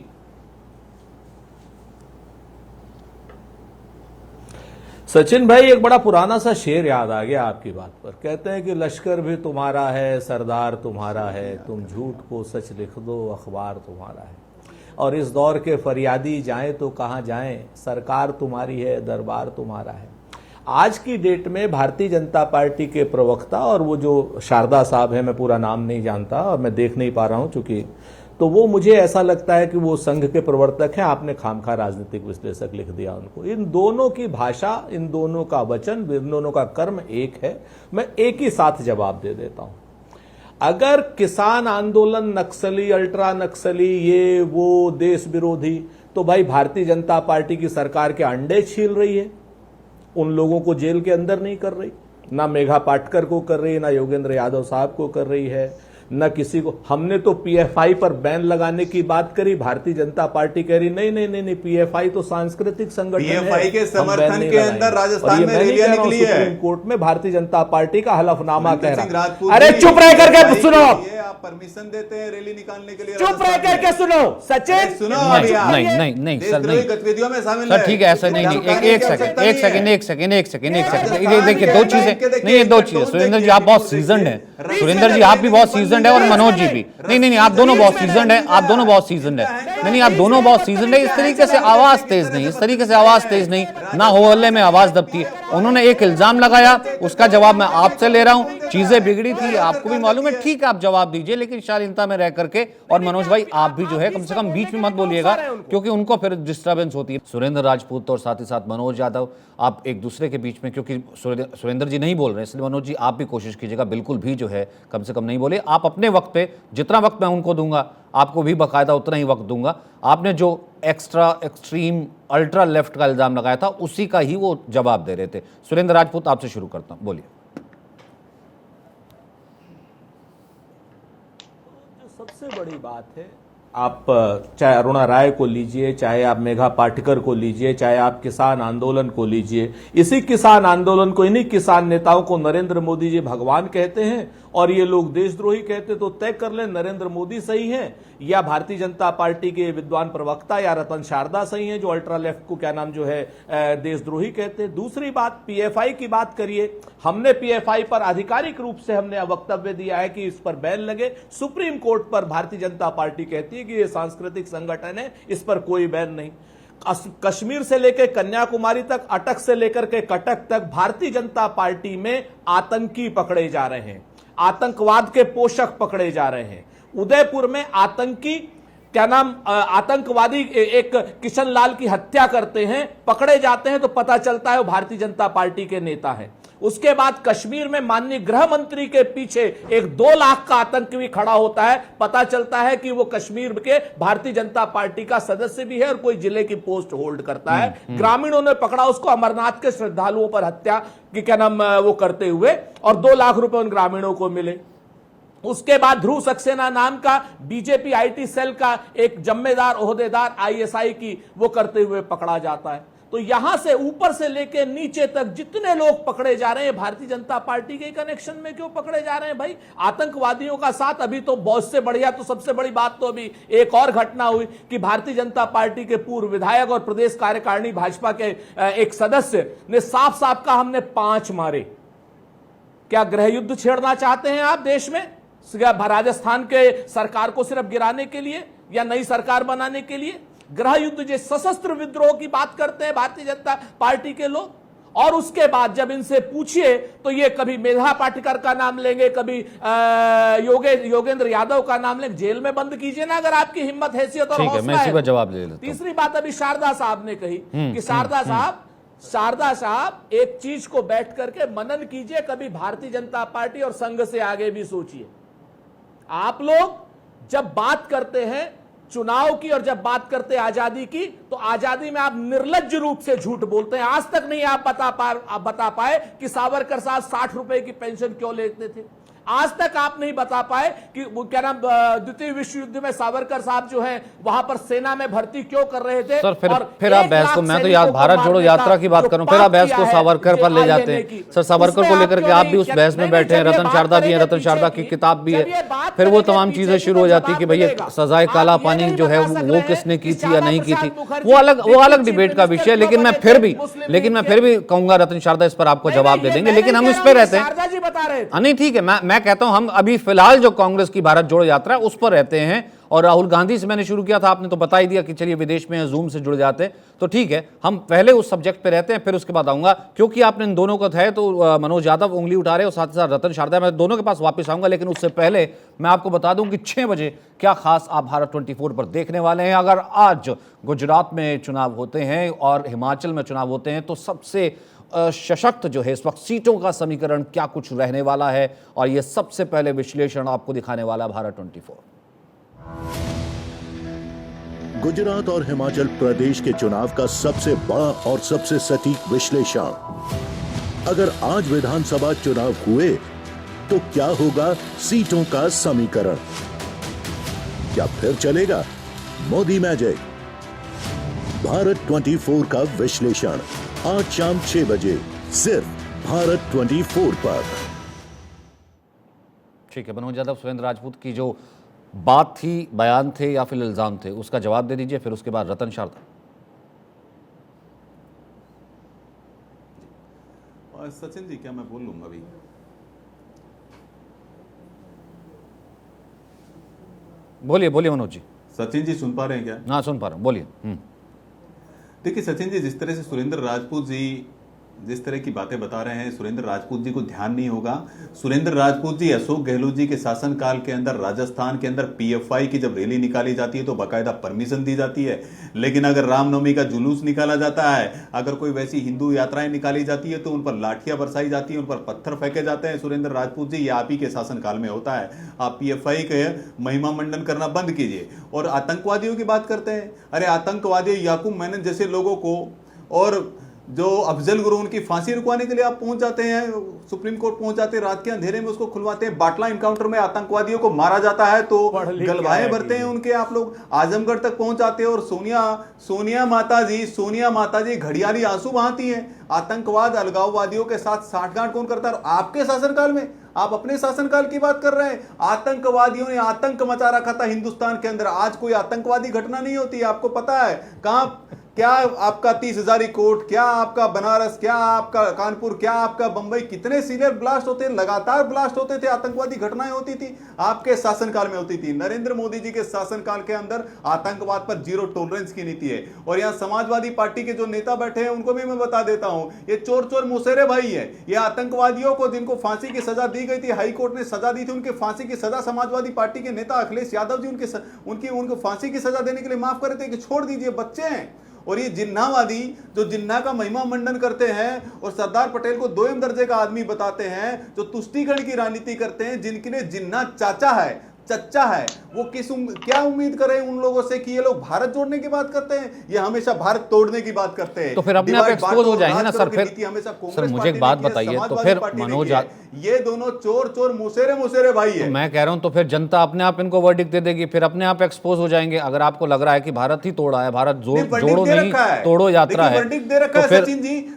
Speaker 2: सचिन भाई, एक बड़ा पुराना सा शेर याद आ गया आपकी बात पर। कहते हैं कि लश्कर भी तुम्हारा है, सरदार तुम्हारा है, तुम झूठ को सच लिख दो, अखबार तुम्हारा है। और इस दौर के फरियादी जाएं तो कहां जाएं, सरकार तुम्हारी है, दरबार तुम्हारा है। आज की डेट में भारतीय जनता पार्टी के प्रवक्ता, और वो जो शारदा साहब है, मैं पूरा नाम नहीं जानता और मैं देख नहीं पा रहा हूं चूंकि, तो वो मुझे ऐसा लगता है कि वो संघ के प्रवर्तक हैं। आपने खामखा राजनीतिक विश्लेषक लिख दिया उनको। इन दोनों की भाषा, इन दोनों का वचन, इन दोनों का कर्म एक है। मैं एक ही साथ जवाब दे देता हूं। अगर किसान आंदोलन नक्सली, अल्ट्रा नक्सली, ये वो देश विरोधी, तो भाई भारतीय जनता पार्टी की सरकार के अंडे छील रही है, उन लोगों को जेल के अंदर नहीं कर रही, ना मेघा पाटकर को कर रही है, ना योगेंद्र यादव साहब को कर रही है, न किसी को। हमने तो पीएफआई पर बैन लगाने की बात करी, भारतीय जनता पार्टी कह रही नहीं, पीएफआई तो सांस्कृतिक संगठन है,
Speaker 3: पीएफआई के समर्थन के अंदर राजस्थान में रैलियां निकली है।
Speaker 2: सुप्रीम कोर्ट में भारतीय जनता पार्टी का हलफनामा कह रहा है।
Speaker 3: अरे
Speaker 2: चुप रह करके सुनो,
Speaker 3: ये आप परमिशन देते हैं रैली निकालने के लिए?
Speaker 2: चुप रह करके सुनो सचिन,
Speaker 3: सुनो।
Speaker 1: नहीं सर, नहीं
Speaker 3: गतिविधियों में शामिल
Speaker 1: सर, ठीक है, ऐसा नहीं। एक सेकंड। ये देखिए, दो चीजें नहीं, ये दो चीजें। सुरेंद्र जी आप बहुत सीजनड हैं, सुरेंद्र जी आप भी बहुत सीजनड है, और मनोज जी भी। नहीं, आप दोनों बहुत सीजनड है, आप दोनों बहुत सीजनड है। नहीं, आप दोनों बहुत सीजनड है। इस तरीके से आवाज तेज नहीं, ना हो हल्ले में आवाज दबती है। उन्होंने एक इल्जाम लगाया, उसका जवाब मैं आपसे ले रहा हूं। चीजें बिगड़ी थी, आपको भी मालूम है, ठीक है, आप जवाब दीजिए, लेकिन शालीनता में रह करके। और मनोज भाई आप भी जो है कम से कम बीच में मत बोलिएगा, क्योंकि उनको फिर डिस्टर्बेंस होती है। सुरेंद्र राजपूत और साथ ही साथ मनोज यादव, आप एक दूसरे के बीच में, क्योंकि सुरेंद्र जी नहीं बोल रहे, इसलिए मनोज जी आप भी कोशिश कीजिएगा, बिल्कुल भी जो है कम से कम नहीं बोले। आप अपने वक्त पे, जितना वक्त मैं उनको दूंगा आपको भी बाकायदा उतना ही वक्त दूंगा। आपने जो एक्सट्रीम अल्ट्रा लेफ्ट का इल्जाम लगाया था, उसी का ही वो जवाब दे रहे थे। सुरेंद्र राजपूत आपसे शुरू करता हूं, बोलिए।
Speaker 2: जो सबसे बड़ी बात है, आप चाहे अरुणा राय को लीजिए, चाहे आप मेघा पाटकर को लीजिए, चाहे आप किसान आंदोलन को लीजिए, इसी किसान आंदोलन को, इन्हीं किसान नेताओं को नरेंद्र मोदी जी भगवान कहते हैं, और ये लोग देशद्रोही कहते। तो तय कर ले, नरेंद्र मोदी सही हैं या भारतीय जनता पार्टी के विद्वान प्रवक्ता या रतन शारदा सही हैं जो अल्ट्रा लेफ्ट को क्या नाम जो है देशद्रोही कहते हैं। दूसरी बात, पीएफआई की बात करिए, हमने पीएफआई पर आधिकारिक रूप से हमने वक्तव्य दिया है कि इस पर बैन लगे। सुप्रीम कोर्ट पर भारतीय जनता पार्टी कहती है कि यह सांस्कृतिक संगठन है, इस पर कोई बैन नहीं। कश्मीर से लेकर कन्याकुमारी तक, अटक से लेकर के कटक तक भारतीय जनता पार्टी में आतंकी पकड़े जा रहे हैं, आतंकवाद के पोषक पकड़े जा रहे हैं। उदयपुर में आतंकी क्या नाम आतंकवादी एक किशन लाल की हत्या करते हैं, पकड़े जाते हैं तो पता चलता है वो भारतीय जनता पार्टी के नेता हैं। उसके बाद कश्मीर में माननीय गृह मंत्री के पीछे एक 2 लाख का आतंकी खड़ा होता है, पता चलता है कि वो कश्मीर के भारतीय जनता पार्टी का सदस्य भी है और कोई जिले की पोस्ट होल्ड करता है। ग्रामीणों ने पकड़ा उसको अमरनाथ के श्रद्धालुओं पर हत्या की क्या नाम वो करते हुए, और 2 लाख रुपए उन ग्रामीणों को मिले। उसके बाद ध्रुव सक्सेना नाम का बीजेपी आईटी सेल का एक जिम्मेदार ओहदेदार आईएसआई की वो करते हुए पकड़ा जाता है। तो यहां से ऊपर से लेकर नीचे तक जितने लोग पकड़े जा रहे हैं भारतीय जनता पार्टी के कनेक्शन में क्यों पकड़े जा रहे हैं भाई? आतंकवादियों का साथ अभी तो बहुत से बढ़िया, तो सबसे बड़ी बात तो अभी एक और घटना हुई कि भारतीय जनता पार्टी के पूर्व विधायक और प्रदेश कार्यकारिणी भाजपा के एक सदस्य ने साफ साफ कहा हमने 5 मारे। क्या गृह युद्ध छेड़ना चाहते हैं आप देश में? राजस्थान के सरकार को सिर्फ गिराने के लिए या नई सरकार बनाने के लिए? गृह युद्ध जो सशस्त्र विद्रोह की बात करते हैं भारतीय जनता पार्टी के लोग, और उसके बाद जब इनसे पूछिए तो ये कभी मेधा पाटकर का नाम लेंगे, कभी योगेंद्र यादव का नाम लेंगे। जेल में बंद कीजिए ना अगर आपकी हिम्मत, हैसियत और हौसला है।
Speaker 1: जवाब ले लेता हूं।
Speaker 2: तीसरी बात अभी शारदा साहब ने कही कि शारदा साहब एक चीज को बैठ करके मनन कीजिए, कभी भारतीय जनता पार्टी और संघ से आगे भी सोचिए। आप लोग जब बात करते हैं चुनाव की और जब बात करते हैं आजादी की, तो आजादी में आप निर्लज्ज रूप से झूठ बोलते हैं। आज तक नहीं आप बता पाए कि सावरकर साहब 60 रुपए की पेंशन क्यों लेते थे। आज तक आप नहीं बता पाए कि क्या नाम द्वितीय विश्व युद्ध में सावरकर साहब जो है वहां पर सेना में भर्ती क्यों कर रहे थे।
Speaker 1: सर फिर आप बहस को, मैं तो याद भारत जोड़ो यात्रा की बात करूं, फिर आप बहस को सावरकर पर ले जाते हैं। सर सावरकर को लेकर के आप भी उस बहस में बैठे हैं, रतन शारदा भी है, रतन शारदा की किताब भी है, फिर वो तमाम चीजें शुरू हो जाती कि भैया सजाए काला पानी जो है वो किसने की थी या नहीं की थी, वो अलग डिबेट का विषय है। लेकिन मैं फिर भी कहूंगा रतन शारदा इस पर आपको जवाब दे देंगे, लेकिन हम इस पर रहते हैं। नहीं ठीक है, मैं कहता हूं हम अभी फिलहाल जो कांग्रेस की भारत जोड़ो यात्रा है उस पर रहते हैं। और राहुल गांधी से मैंने शुरू किया था, आपने तो बता ही दिया कि चलिए विदेश में जूम से जुड़ जाते हैं, तो ठीक है हम पहले उस सब्जेक्ट पे रहते हैं, फिर उसके बाद आऊंगा। क्योंकि आपने इन दोनों को है तो मनोज यादव उंगली उठा रहे और साथ ही साथ रतन शारदा, मैं दोनों के पास वापस आऊंगा। लेकिन उससे पहले मैं आपको बता दूं कि 6 बजे क्या खास आप भारत 24 पर देखने वाले हैं। अगर आज गुजरात में चुनाव होते हैं और हिमाचल में चुनाव होते हैं तो सबसे सशक्त जो है इस वक्त सीटों का समीकरण क्या कुछ रहने वाला है, और यह सबसे पहले विश्लेषण आपको दिखाने वाला भारत 24।
Speaker 7: गुजरात और हिमाचल प्रदेश के चुनाव का सबसे बड़ा और सबसे सटीक विश्लेषण। अगर आज विधानसभा चुनाव हुए तो क्या होगा सीटों का समीकरण? क्या फिर चलेगा मोदी मैजिक? भारत 24 का विश्लेषण आज शाम 6 बजे सिर्फ भारत 24 पर।
Speaker 1: ठीक है, मनोज यादव सुरेंद्र राजपूत की जो बात थी, बयान थे या फिर इल्जाम थे, उसका जवाब दे दीजिए, फिर उसके बाद रतन शारदा।
Speaker 3: और सचिन जी क्या मैं बोल लूंगा अभी?
Speaker 1: बोलिए मनोज जी।
Speaker 3: सचिन जी सुन पा रहे हैं क्या?
Speaker 1: हाँ सुन पा रहा हूँ, बोलिए।
Speaker 3: देखिए सचिन जी, जिस तरह से सुरेंद्र राजपूत जी जिस तरह की बातें बता रहे हैं, सुरेंद्र राजपूत जी को ध्यान नहीं होगा। सुरेंद्र राजपूत जी अशोक गहलोत जी के शासनकाल के अंदर राजस्थान के अंदर पीएफआई की जब रैली निकाली जाती है तो बाकायदा परमिशन दी जाती है। लेकिन अगर रामनवमी का जुलूस निकाला जाता है, अगर कोई वैसी हिंदू यात्राएं निकाली जाती है तो उन पर लाठियां बरसाई जाती है, उन पर पत्थर फेंके जाते हैं। सुरेंद्र राजपूत जी, ये आप ही के शासनकाल में होता है। आप पीएफआई के महिमा मंडन करना बंद कीजिए। और आतंकवादियों की बात करते हैं, अरे आतंकवादी याकूब मेनन जैसे लोगों को और जो अफजल गुरु उनकी फांसी रुकवाने के लिए आप पहुंच जाते हैं, सुप्रीम कोर्ट पहुंच जाते हैं, रात के अंधेरे में उसको खुलवाते हैं। बाटला इनकाउंटर में आतंकवादियों को मारा जाता है तो गलवाएं भरते हैं उनके, आप लोग आजमगढ़ तक पहुंच जाते हैं। और सोनिया माता जी घड़ियाली आंसू बहाती हैं। आतंकवाद अलगाववादियों के साथ साठगांठ कौन करता है? आपके शासनकाल में आप अपने शासनकाल की बात कर रहे हैं। आतंकवादियों ने आतंक मचा रखा था हिंदुस्तान के अंदर। आज कोई आतंकवादी घटना नहीं होती है, आपको पता है। कहाँ, क्या आपका 30,000 कोट, क्या आपका बनारस, क्या आपका कानपुर, क्या आपका बंबई, कितने सीरियल ब्लास्ट होते, लगातार ब्लास्ट होते थे, आतंकवादी घटनाएं होती थी, आपके शासनकाल में होती थी। नरेंद्र मोदी जी के शासनकाल के अंदर आतंकवाद पर जीरो टॉलरेंस की नीति है। और यहाँ समाजवादी पार्टी के जो नेता बैठे हैं उनको भी मैं बता देता हूं, ये चोर चोर मुसेरे भाई है। ये आतंकवादियों को जिनको फांसी की सजा दी गई थी, हाई कोर्ट ने सजा दी थी, उनके फांसी की सजा समाजवादी पार्टी के नेता अखिलेश यादव जी उनको फांसी की सजा देने के लिए माफ कर रहे थे कि छोड़ दीजिए, बच्चे हैं। और ये जिन्नावादी जो जिन्ना का महिमा मंडन करते हैं और सरदार पटेल को 2 दर्जे का आदमी बताते हैं, जो तुष्टीकरण की राजनीति करते हैं, जिनके लिए जिन्ना चाचा है, चच्चा है, वो क्या उम्मीद करें उन लोगों से कि ये लोग भारत जोड़ने की बात करते हैं? ये हमेशा भारत तोड़ने की बात करते हैं।
Speaker 1: तो फिर अपने आप एक्सपोज हो जाएंगे ना सर। फिर सर मुझे एक बात बताइए, तो फिर मनोज,
Speaker 3: ये दोनों चोर चोर मुसेरे भाई है।
Speaker 1: तो मैं कह रहा हूं, तो फिर जनता अपने आप इनको वर्डिक्ट दे देगी, फिर अपने आप एक्सपोज हो जाएंगे। अगर आपको लग रहा है कि भारत ही तोड़ा है, भारत जोड़ो नहीं तोड़ो यात्रा है,
Speaker 3: वर्डिक्ट दे रखा है।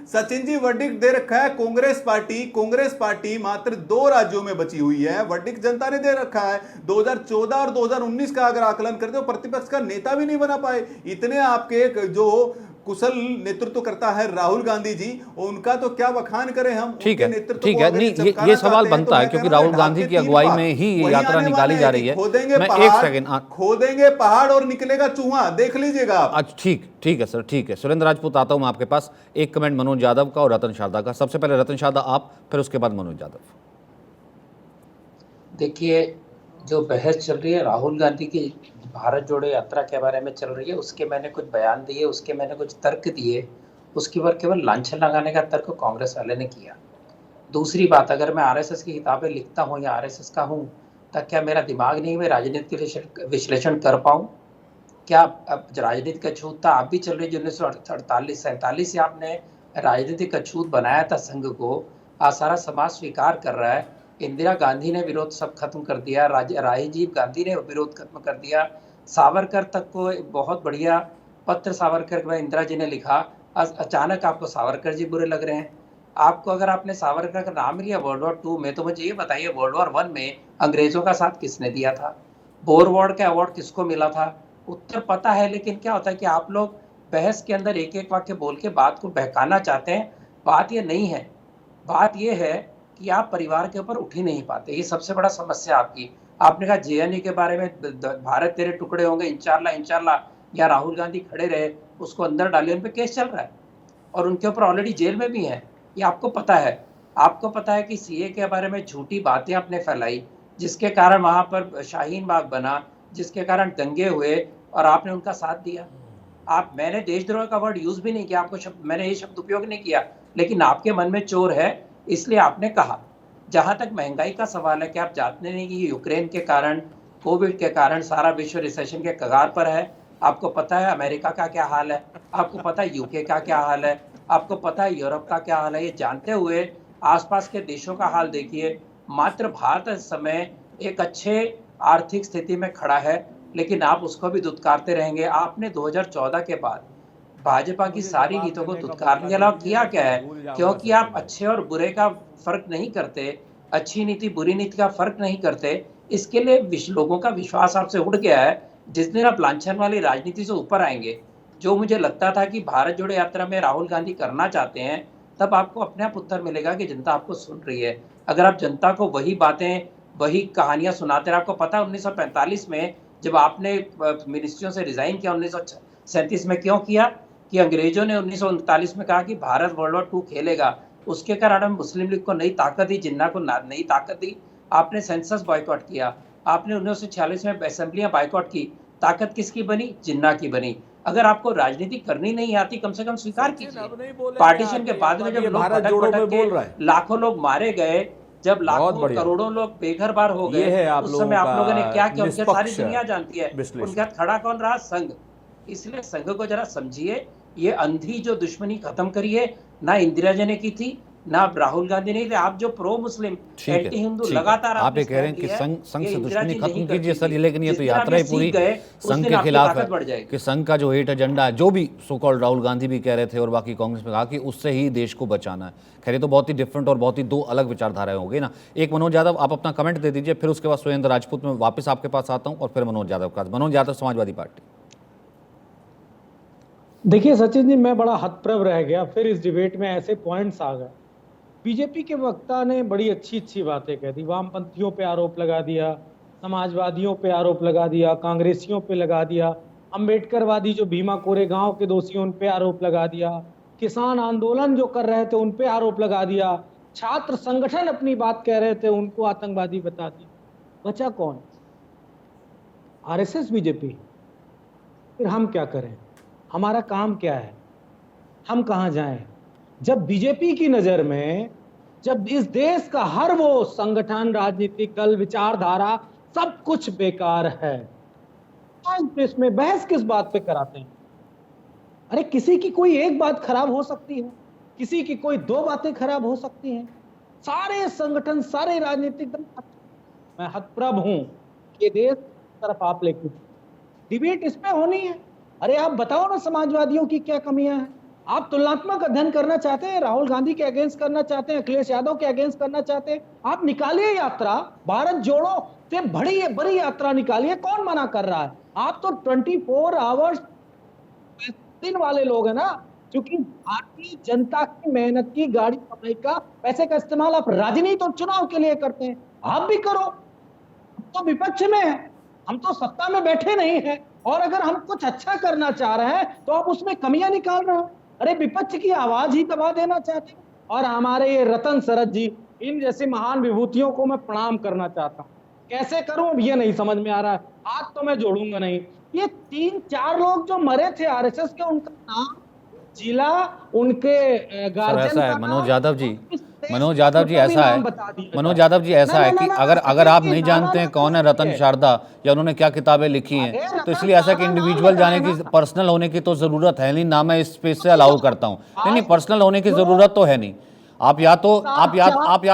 Speaker 3: सचिन जी वर्डिक्ट दे रखा है। कांग्रेस पार्टी मात्र 2 राज्यों में बची हुई है, वर्डिक्ट जनता ने दे रखा है। 2014 और 2019 का अगर आकलन करते हो, प्रतिपक्ष का नेता भी नहीं बना पाए। इतने आपके जो कुशल नेतृत्व करता है राहुल गांधी जी, उनका तो क्या बखान करें हम।
Speaker 1: ठीक है, नहीं, ये सवाल बनता है क्योंकि राहुल गांधी की अगुवाई में ही ये यात्रा निकाली जा रही है। मैं एक सेकंड,
Speaker 3: खोदेंगे पहाड़ और निकलेगा चूहा, देख लीजिएगा आप।
Speaker 1: अच्छा, ठीक है सर, ठीक है। सुरेंद्र राजपूत, आता हूं मैं आपके पास। एक कमेंट मनोज यादव का और रतन शारदा का। सबसे पहले रतन शारदा आप, फिर उसके बाद मनोज यादव।
Speaker 5: देखिए, जो बहस चल रही है राहुल गांधी की भारत जोड़ो यात्रा के बारे में चल रही है, उसके मैंने कुछ बयान दिए, उसके मैंने कुछ तर्क दिए, उसके ऊपर केवल लांछन लगाने का तर्क कांग्रेस वाले ने किया। दूसरी बात, अगर मैं आरएसएस की किताबें लिखता हूँ या आरएसएस का हूँ, तो क्या मेरा दिमाग नहीं, मैं राजनीति के विश्लेषण कर पाऊँ? क्या अब राजनीति का छूत था, आप भी चल रही 1948-47 से आपने राजनीतिक अछूत बनाया था संघ को, आज सारा समाज स्वीकार कर रहा है। इंदिरा गांधी ने विरोध सब खत्म कर दिया, राजीव गांधी ने विरोध खत्म कर दिया, सावरकर तक को बहुत बढ़िया पत्र सावरकर में इंदिरा जी ने लिखा। अचानक आपको सावरकर जी बुरे लग रहे हैं। आपको, अगर आपने सावरकर का नाम लिया वर्ल्ड वॉर 2 में, तो मुझे ये बताइए वर्ल्ड वॉर 1 में अंग्रेजों का साथ किसने दिया था? बोर अवार्ड का अवार्ड किसको मिला था? उत्तर पता है, लेकिन क्या होता है कि आप लोग बहस के अंदर एक एक वाक्य बोल के बात को बहकाना चाहते हैं। बात ये नहीं है, बात ये है कि आप परिवार के ऊपर उठ ही नहीं पाते। ये सबसे बड़ा समस्या आपकी। आपने कहा जेएनयू के बारे में, भारत तेरे टुकड़े होंगे इंशाल्लाह, या राहुल गांधी खड़े रहे, उसको अंदर डालिए, उन पे केस चल रहा है और उनके ऊपर ऑलरेडी जेल में भी है। ये आपको पता है। आपको पता है कि सीए के बारे में झूठी बातें आपने फैलाई, जिसके कारण वहां पर शाहीन बाग बना, जिसके कारण दंगे हुए और आपने उनका साथ दिया। मैंने देशद्रोह का वर्ड यूज भी नहीं किया, मैंने ये शब्द उपयोग नहीं किया, लेकिन आपके मन में चोर है इसलिए आपने कहा। जहां तक महंगाई का सवाल है, कि आप जानते नहीं कि यूक्रेन के कारण, कोविड के कारण सारा विश्व रिसेशन के कगार पर है। आपको पता है अमेरिका का क्या हाल है, आपको पता है यूके का क्या हाल है, आपको पता है यूरोप का क्या हाल है। ये जानते हुए आसपास के देशों का हाल देखिए। मात्र भारत इस समय एक अच्छे आर्थिक स्थिति में खड़ा है, लेकिन आप उसको भी दुत्कारते रहेंगे। आपने 2014 के बाद भाजपा की सारी नीतियों को दुत्कारने के अलावा किया क्या है? क्योंकि आप अच्छे और बुरे का फर्क नहीं करते, अच्छी नीति बुरी नीति का फर्क नहीं करते, इसके लिए लोगों का विश्वास आपसे उड़ गया है। जिस दिन आप लांछन वाली राजनीति से ऊपर आएंगे, जो मुझे लगता था कि भारत जोड़ो यात्रा में राहुल गांधी करना चाहते हैं, तब आपको अपने आप उत्तर मिलेगा कि जनता आपको सुन रही है। अगर आप जनता को वही बातें, वही कहानियां सुनाते हैं। आपको पता है 1945 में जब आपने मिनिस्ट्रियों से रिजाइन किया 1937 में, क्यों किया? कि अंग्रेजों ने 1939 में कहा कि भारत वर्ल्ड वॉर 2 खेलेगा, उसके कारण मुस्लिम लीग को नई ताकत दी, जिन्ना को नई ताकत दी। आपने सेंसस बॉयकॉट किया, आपने 1946 में असेंबलियां बॉयकॉट की। ताकत किसकी बनी? जिन्ना की बनी। अगर आपको राजनीति करनी नहीं आती, कम से कम स्वीकार कीजिए। पार्टीशन के बाद में जब लोग भटक के लाखों लोग मारे गए, जब लाखों करोड़ों लोग बेघर बार हो गए, उस समय आप लोगों ने क्या किया? उनके सारी दुनिया जानती है। उनके हाथ खड़ा कौन रहा? संघ। इसलिए संघ को जरा समझिए। ये अंधी जो दुश्मनी खत्म करिए, ना इंदिरा जी ने की थी, ना आप राहुल गांधी नहीं थे, आप जो प्रो मुस्लिम
Speaker 1: ठीक है,
Speaker 5: एंटी हिंदू
Speaker 1: ठीक है।
Speaker 5: लगातार
Speaker 1: आप
Speaker 5: आपने
Speaker 1: ये कह रहे हैं
Speaker 5: stand
Speaker 1: कि
Speaker 5: लिया है,
Speaker 1: संघ
Speaker 5: ये
Speaker 1: से
Speaker 5: इंदिरा
Speaker 1: दुश्मनी
Speaker 5: जी
Speaker 1: खत्म
Speaker 5: नहीं
Speaker 1: कीजिए
Speaker 5: करती
Speaker 1: सर,
Speaker 5: थी।
Speaker 1: लेकिन ये
Speaker 5: जिस
Speaker 1: तो
Speaker 5: दिन
Speaker 1: यात्रा
Speaker 5: आप
Speaker 1: ही
Speaker 5: ये
Speaker 1: पूरी
Speaker 5: सीख गए, उस
Speaker 1: संघ
Speaker 5: दिन
Speaker 1: के
Speaker 5: आपकी
Speaker 1: खिलाफ है
Speaker 5: ताकत बढ़ जाएगी।
Speaker 1: कि संघ का जो हेट एजेंडा है, जो भी सो कॉल्ड राहुल गांधी भी कह रहे थे और बाकी कांग्रेस में कहा कि उससे ही देश को बचाना है। खैर ये तो बहुत ही डिफरेंट और बहुत ही दो अलग विचारधाराएं हो गई ना। एक मनोज यादव, आप अपना कमेंट दे दीजिए, फिर उसके बाद सुरेंद्र राजपूत में वापस आपके पास आता हूं और फिर मनोज यादव का। मनोज यादव, समाजवादी पार्टी।
Speaker 6: देखिए सचिन जी, मैं बड़ा हतप्रभ रह गया, फिर इस डिबेट में ऐसे पॉइंट्स आ गए। बीजेपी के वक्ता ने बड़ी अच्छी अच्छी बातें कह दी, वामपंथियों पे आरोप लगा दिया, समाजवादियों पे आरोप लगा दिया, कांग्रेसियों पे लगा दिया, अंबेडकरवादी जो भीमा कोरेगांव के दोषी उन पे आरोप लगा दिया, किसान आंदोलन जो कर रहे थे उन पे आरोप लगा दिया, छात्र संगठन अपनी बात कह रहे थे उनको आतंकवादी बता दिया। बचा कौन? RSS, BJP. फिर हम क्या करें? हमारा काम क्या है? हम कहां जाएं? जब बीजेपी की नजर में, जब इस देश का हर वो संगठन, राजनीतिक दल, विचारधारा सब कुछ बेकार है, इसमें बहस किस बात पे कराते हैं? अरे किसी की कोई एक बात खराब हो सकती है, किसी की कोई दो बातें खराब हो सकती हैं, सारे संगठन, सारे राजनीतिक दल। मैं हतप्रभ हूं कि देश की तरफ आप लेके डिबेट इस पे होनी है। अरे आप बताओ ना, समाजवादियों की क्या कमियां हैं? आप तुलनात्मक अध्ययन करना चाहते हैं, राहुल गांधी के अगेंस्ट करना चाहते हैं, अखिलेश यादव के अगेंस्ट करना चाहते हैं, आप निकालिए यात्रा, भारत जोड़ो से बड़ी यात्रा निकालिए, कौन मना कर रहा है? आप तो 24 आवर्स दिन वाले लोग हैं ना, क्योंकि भारतीय जनता की मेहनत की गाड़ी कमाई का पैसे का इस्तेमाल आप राजनीति और चुनाव के लिए करते हैं। आप भी करो, हम तो विपक्ष में है, हम तो सत्ता में बैठे नहीं है, और अगर हम कुछ अच्छा करना चाह रहे हैं तो आप उसमें कमियां निकाल रहे हैं। अरे विपक्ष की आवाज ही दबा देना चाहते हैं। और हमारे ये रतन शरद जी, इन जैसी महान विभूतियों को मैं प्रणाम करना चाहता हूं। कैसे करूं अब ये नहीं समझ में आ रहा है। आज तो मैं जोड़ूंगा नहीं। ये 3-4 लोग जो मरे थे आरएसएस के, उनका नाम, जिला, उनके
Speaker 1: सर
Speaker 6: गार्जियन
Speaker 1: ऐसा है
Speaker 6: का
Speaker 1: मनोज
Speaker 6: नाम,
Speaker 1: यादव जी,
Speaker 6: इस देश
Speaker 1: मनोज यादव जी
Speaker 6: का भी
Speaker 1: ऐसा
Speaker 6: नाम
Speaker 1: है,
Speaker 6: बता दिया
Speaker 1: मनोज
Speaker 6: जाए।
Speaker 1: यादव जी ऐसा
Speaker 6: ना,
Speaker 1: है
Speaker 6: ना,
Speaker 1: कि
Speaker 6: ना,
Speaker 1: अगर आप
Speaker 6: सचिन
Speaker 1: नहीं
Speaker 6: जी, ना,
Speaker 1: जानते
Speaker 6: ना,
Speaker 1: हैं कौन है
Speaker 6: ना,
Speaker 1: रतन शारदा या उन्होंने क्या किताबें लिखी
Speaker 6: अरे
Speaker 1: हैं, तो
Speaker 6: रतन
Speaker 1: इसलिए ऐसा कि
Speaker 6: टाटा नाम
Speaker 1: इंडिविजुअल जाने
Speaker 6: बताया
Speaker 1: की,
Speaker 6: ना।
Speaker 1: पर्सनल होने की तो जरूरत है नहीं ना। मैं इस स्पेस से अलाउ करता हूँ। नहीं नहीं,
Speaker 6: आज
Speaker 1: पर्सनल होने की
Speaker 6: जो
Speaker 1: जरूरत तो है नहीं। आप या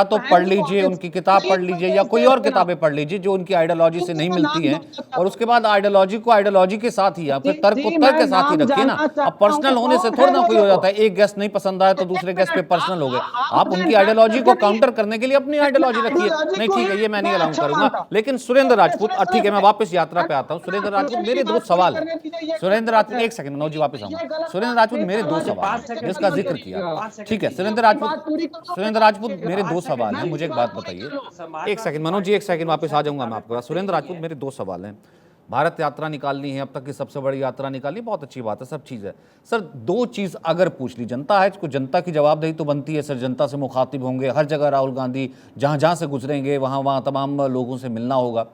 Speaker 1: तो पढ़ लीजिए, उनकी किताब पढ़ लीजिए या कोई और किताबें पढ़ लीजिए जो उनकी आइडियोलॉजी से नहीं मिलती हैं, और उसके बाद आइडियोलॉजी को आइडियोलॉजी के साथ ही, या फिर तर्क को तर्क के साथ ही रखिए ना। अब पर्सनल होने से थोड़ा ना कोई हो जाता है, एक गेस्ट नहीं पसंद आया तो दूसरे गेस्ट पे पर्सनल हो गए। आप उनकी आइडियोलॉजी को काउंटर करने के लिए अपनी आइडियोलॉजी रखिए। नहीं ठीक है, ये मैं नहीं अलाउ करूंगा। लेकिन सुरेंद्र राजपूत, ठीक है मैं वापस यात्रा पे आता हूँ। सुरेंद्र राजपूत, मेरे दो सवाल है। सुरेंद्र राजपूत, एक सेकंड मनोज जी, वापस आऊंगा। सुरेंद्र राजपूत, मेरे दो सवाल हैं जिसका जिक्र किया, ठीक है। सुरेंद्र राजपूत मेरे दो सवाल हैं, मुझे एक बात बताइए। एक सेकंड मनोज जी, एक सेकंड, वापस आ जाऊंगा मैं आपके पास। सुरेंद्र राजपूत, मेरे दो सवाल हैं। भारत यात्रा निकालनी है, अब तक की सबसे बड़ी यात्रा निकालनी, बहुत अच्छी बात है, सब चीज़ है। सर दो चीज़ अगर पूछ ली, जनता है, इसको जनता की जवाबदेही तो बनती है सर, जनता से मुखातिब होंगे, हर जगह राहुल गांधी जहाँ जहाँ से गुजरेंगे वहाँ तमाम लोगों से मिलना होगा।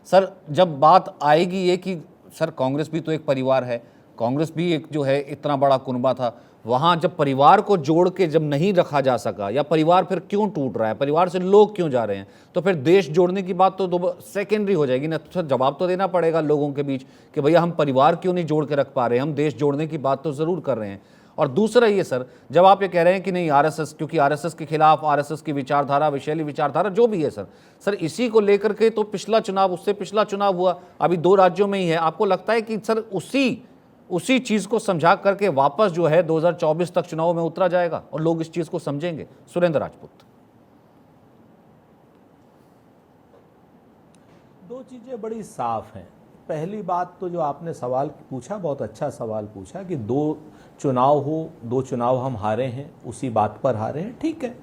Speaker 1: सर जब बात आएगी ये कि सर कांग्रेस भी तो एक परिवार है, कांग्रेस भी एक जो है इतना बड़ा कुनबा था, वहाँ जब परिवार को जोड़ के जब नहीं रखा जा सका, या परिवार फिर क्यों टूट रहा है, परिवार से लोग क्यों जा रहे हैं, तो फिर देश जोड़ने की बात तो सेकेंडरी हो जाएगी ना। तो जवाब तो देना पड़ेगा लोगों के बीच कि भैया हम परिवार क्यों नहीं जोड़ के रख पा रहे हैं, हम देश जोड़ने की बात तो ज़रूर कर रहे हैं। और दूसरा ये सर, जब आप ये कह रहे हैं कि नहीं आरएसएस, क्योंकि आरएसएस के खिलाफ, आरएसएस की विचारधारा, विशैली विचारधारा जो भी है सर इसी को लेकर के तो पिछला चुनाव, उससे पिछला चुनाव हुआ, अभी 2 राज्यों में ही है। आपको लगता है कि सर उसी चीज को समझा करके वापस जो है 2024 तक चुनाव में उतरा जाएगा और लोग इस चीज को समझेंगे? सुरेंद्र राजपूत।
Speaker 2: दो चीजें बड़ी साफ हैं। पहली बात तो जो आपने सवाल पूछा, बहुत अच्छा सवाल पूछा कि 2 चुनाव हम हारे हैं, उसी बात पर हारे हैं। ठीक है,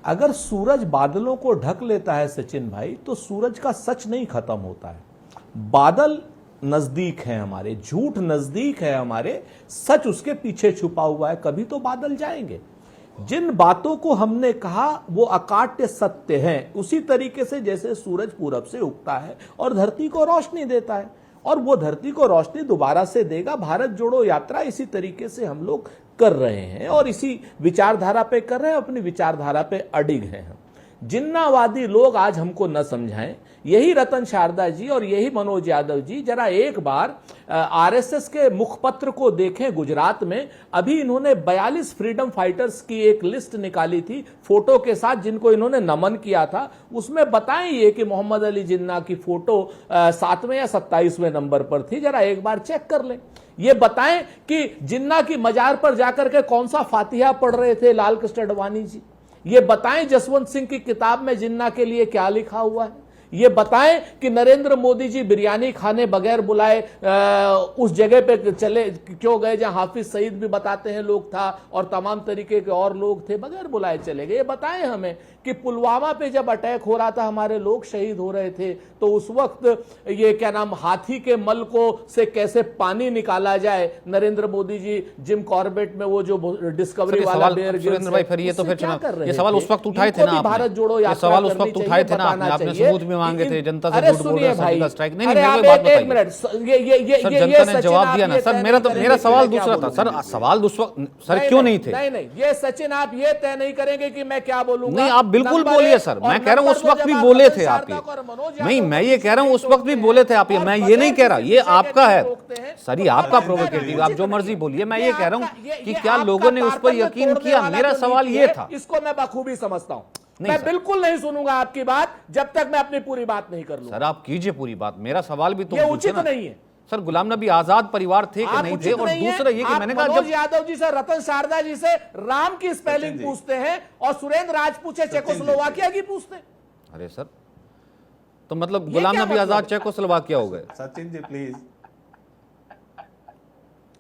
Speaker 2: अगर सूरज बादलों को ढक लेता है सचिन भाई, तो सूरज का सच नहीं खत्म होता है। बादल नजदीक है हमारे, झूठ नजदीक है हमारे, सच उसके पीछे छुपा हुआ है, कभी तो बादल जाएंगे। जिन बातों को हमने कहा वो अकाट्य सत्य हैं, उसी तरीके से जैसे सूरज पूरब से उगता है और धरती को रोशनी देता है, और वो धरती को रोशनी दोबारा से देगा। भारत जोड़ो यात्रा इसी तरीके से हम लोग कर रहे हैं और इसी विचारधारा पे कर रहे हैं, अपनी विचारधारा पे अडिग हैं हम। जिन्नावादी लोग आज हमको न समझाएं यही रतन शारदा जी और यही मनोज यादव जी जरा एक बार आरएसएस के मुखपत्र को देखें। गुजरात में अभी इन्होंने 42 फ्रीडम फाइटर्स की एक लिस्ट निकाली थी फोटो के साथ, जिनको इन्होंने नमन किया था। उसमें बताएं ये कि मोहम्मद अली जिन्ना की फोटो 7वें या 27वें नंबर पर थी, जरा एक बार चेक कर लें। ये बताएं कि जिन्ना की मजार पर जाकर के कौन सा फातिहा पढ़ रहे थे लाल कृष्ण अडवाणी जी। ये बताएं जसवंत सिंह की किताब में जिन्ना के लिए क्या लिखा हुआ है। ये बताएं कि नरेंद्र मोदी जी बिरयानी खाने बगैर बुलाए उस जगह पे चले क्यों गए जहां हाफिज सईद भी बताते हैं लोग था और तमाम तरीके के और लोग थे, बगैर बुलाए चले गए। ये बताएं हमें कि पुलवामा पे जब अटैक हो रहा था, हमारे लोग शहीद हो रहे थे, तो उस वक्त ये क्या नाम हाथी के मल को से कैसे पानी निकाला जाए। नरेंद्र मोदी जी जिम कॉर्बेट में वो जो डिस्कवरी वाला बेयर
Speaker 1: सुरेंद्र भाई, फिर ये तो फिर ये सवाल उस वक्त उठाए थे ना,
Speaker 2: भारत जोड़ो यात्रा
Speaker 1: सवाल उस वक्त उठाए थे ना आपने सबूत भी मांगे थे, जनता से झूठ बोल रहे हैं, सर्जिकल स्ट्राइक। नहीं
Speaker 2: अरे
Speaker 1: मेरे को बात बताइए
Speaker 2: ये
Speaker 1: सर, जनता ने जवाब दिया ना सर। मेरा सवाल दूसरा था सर, सवाल उस वक्त सर क्यों नहीं थे?
Speaker 2: नहीं, ये सचिन आप ये तय नहीं करेंगे कि मैं क्या बोलूंगा।
Speaker 1: नहीं, आप बिल्कुल बोलिए सर, मैं कह रहा हूं उस वक्त भी बोले थे आप ये। नहीं, मैं ये कह रहा हूं उस वक्त भी बोले थे आप ये, मैं ये नहीं कह रहा, ये आपका है सर, ये आपका प्रोवोकेटिव, आप जो मर्जी बोलिए। मैं ये कह रहा हूं कि क्या लोगों ने उस पर यकीन किया, मेरा सवाल ये था।
Speaker 2: इसको मैं बखूबी समझता हूं, मैं बिल्कुल नहीं सुनूंगा आपकी बात जब तक मैं अपनी पूरी बात नहीं कर लूंगा।
Speaker 1: सर आप कीजिए पूरी बात, मेरा सवाल भी तो
Speaker 2: ये उचित नहीं है
Speaker 1: सर। गुलाम नबी आजाद परिवार थे कि नहीं थे? और दूसरा ये कि मैंने कहा
Speaker 2: मनोज यादव जी से, रतन शारदा जी से राम की स्पेलिंग पूछते हैं और सुरेंद्र राजपूत से चेकोस्लोवाकिया की पूछते हैं।
Speaker 1: अरे सर, तो मतलब गुलाम नबी आजाद चेकोस्लोवाकिया हो गए?
Speaker 3: सचिन जी प्लीज,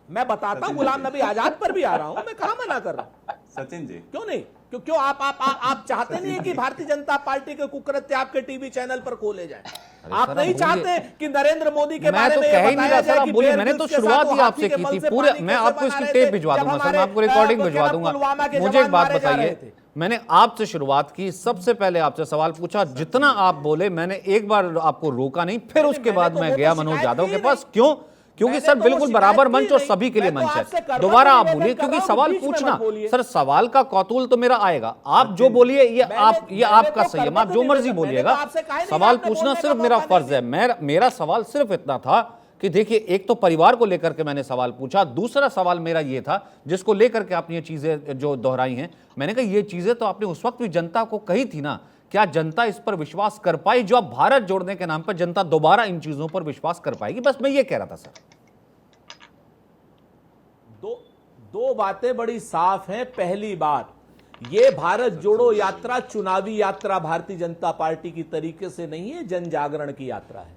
Speaker 2: मैं बताता हूं, गुलाम नबी आजाद पर भी आ रहा हूं, मैं कहां मना कर रहा हूं।
Speaker 3: सचिन जी
Speaker 2: क्यों नहीं? क्यों आप चाहते नहीं है कि भारतीय जनता पार्टी के कुकृत्य आपके टीवी चैनल पर खोले जाए? आप नहीं चाहते कि नरेंद्र मोदी के बारे में
Speaker 1: कह ही नहीं रहा सर, आप बोलिए। मैंने तो शुरुआत ही आपसे की थी पूरे, मैं आपको इसकी टेप भिजवा दूंगा सर, मैं आपको रिकॉर्डिंग भिजवा दूंगा। मुझे एक बात बताइए, मैंने आपसे शुरुआत की, सबसे पहले आपसे सवाल पूछा, जितना आप बोले मैंने एक बार आपको रोका नहीं, फिर उसके बाद मैं गया मनोज यादव के पास। क्यों? क्योंकि सर बिल्कुल बराबर मंच और सभी के लिए मंच है। दोबारा आप बोलिए, क्योंकि सवाल पूछना सर, सवाल का कौतूल तो मेरा आएगा। आप जो बोलिए ये आपका संयम, आप जो मर्जी बोलिएगा। सवाल पूछना सिर्फ मेरा फर्ज है। मेरा सवाल सिर्फ इतना था कि देखिए, एक तो परिवार को लेकर के मैंने सवाल पूछा, दूसरा सवाल मेरा ये था जिसको लेकर के आपने ये चीजें जो दोहराई हैं, मैंने कहा ये चीजें तो आपने उस वक्त भी जनता को कही थी ना, क्या जनता इस पर विश्वास कर पाई? जो अब भारत जोड़ने के नाम पर जनता दोबारा इन चीजों पर विश्वास कर पाएगी? बस मैं ये कह रहा था सर।
Speaker 2: दो बातें बड़ी साफ हैं। पहली बात, ये भारत जोड़ो यात्रा चुनावी यात्रा भारतीय जनता पार्टी की तरीके से नहीं है, जन जागरण की यात्रा है।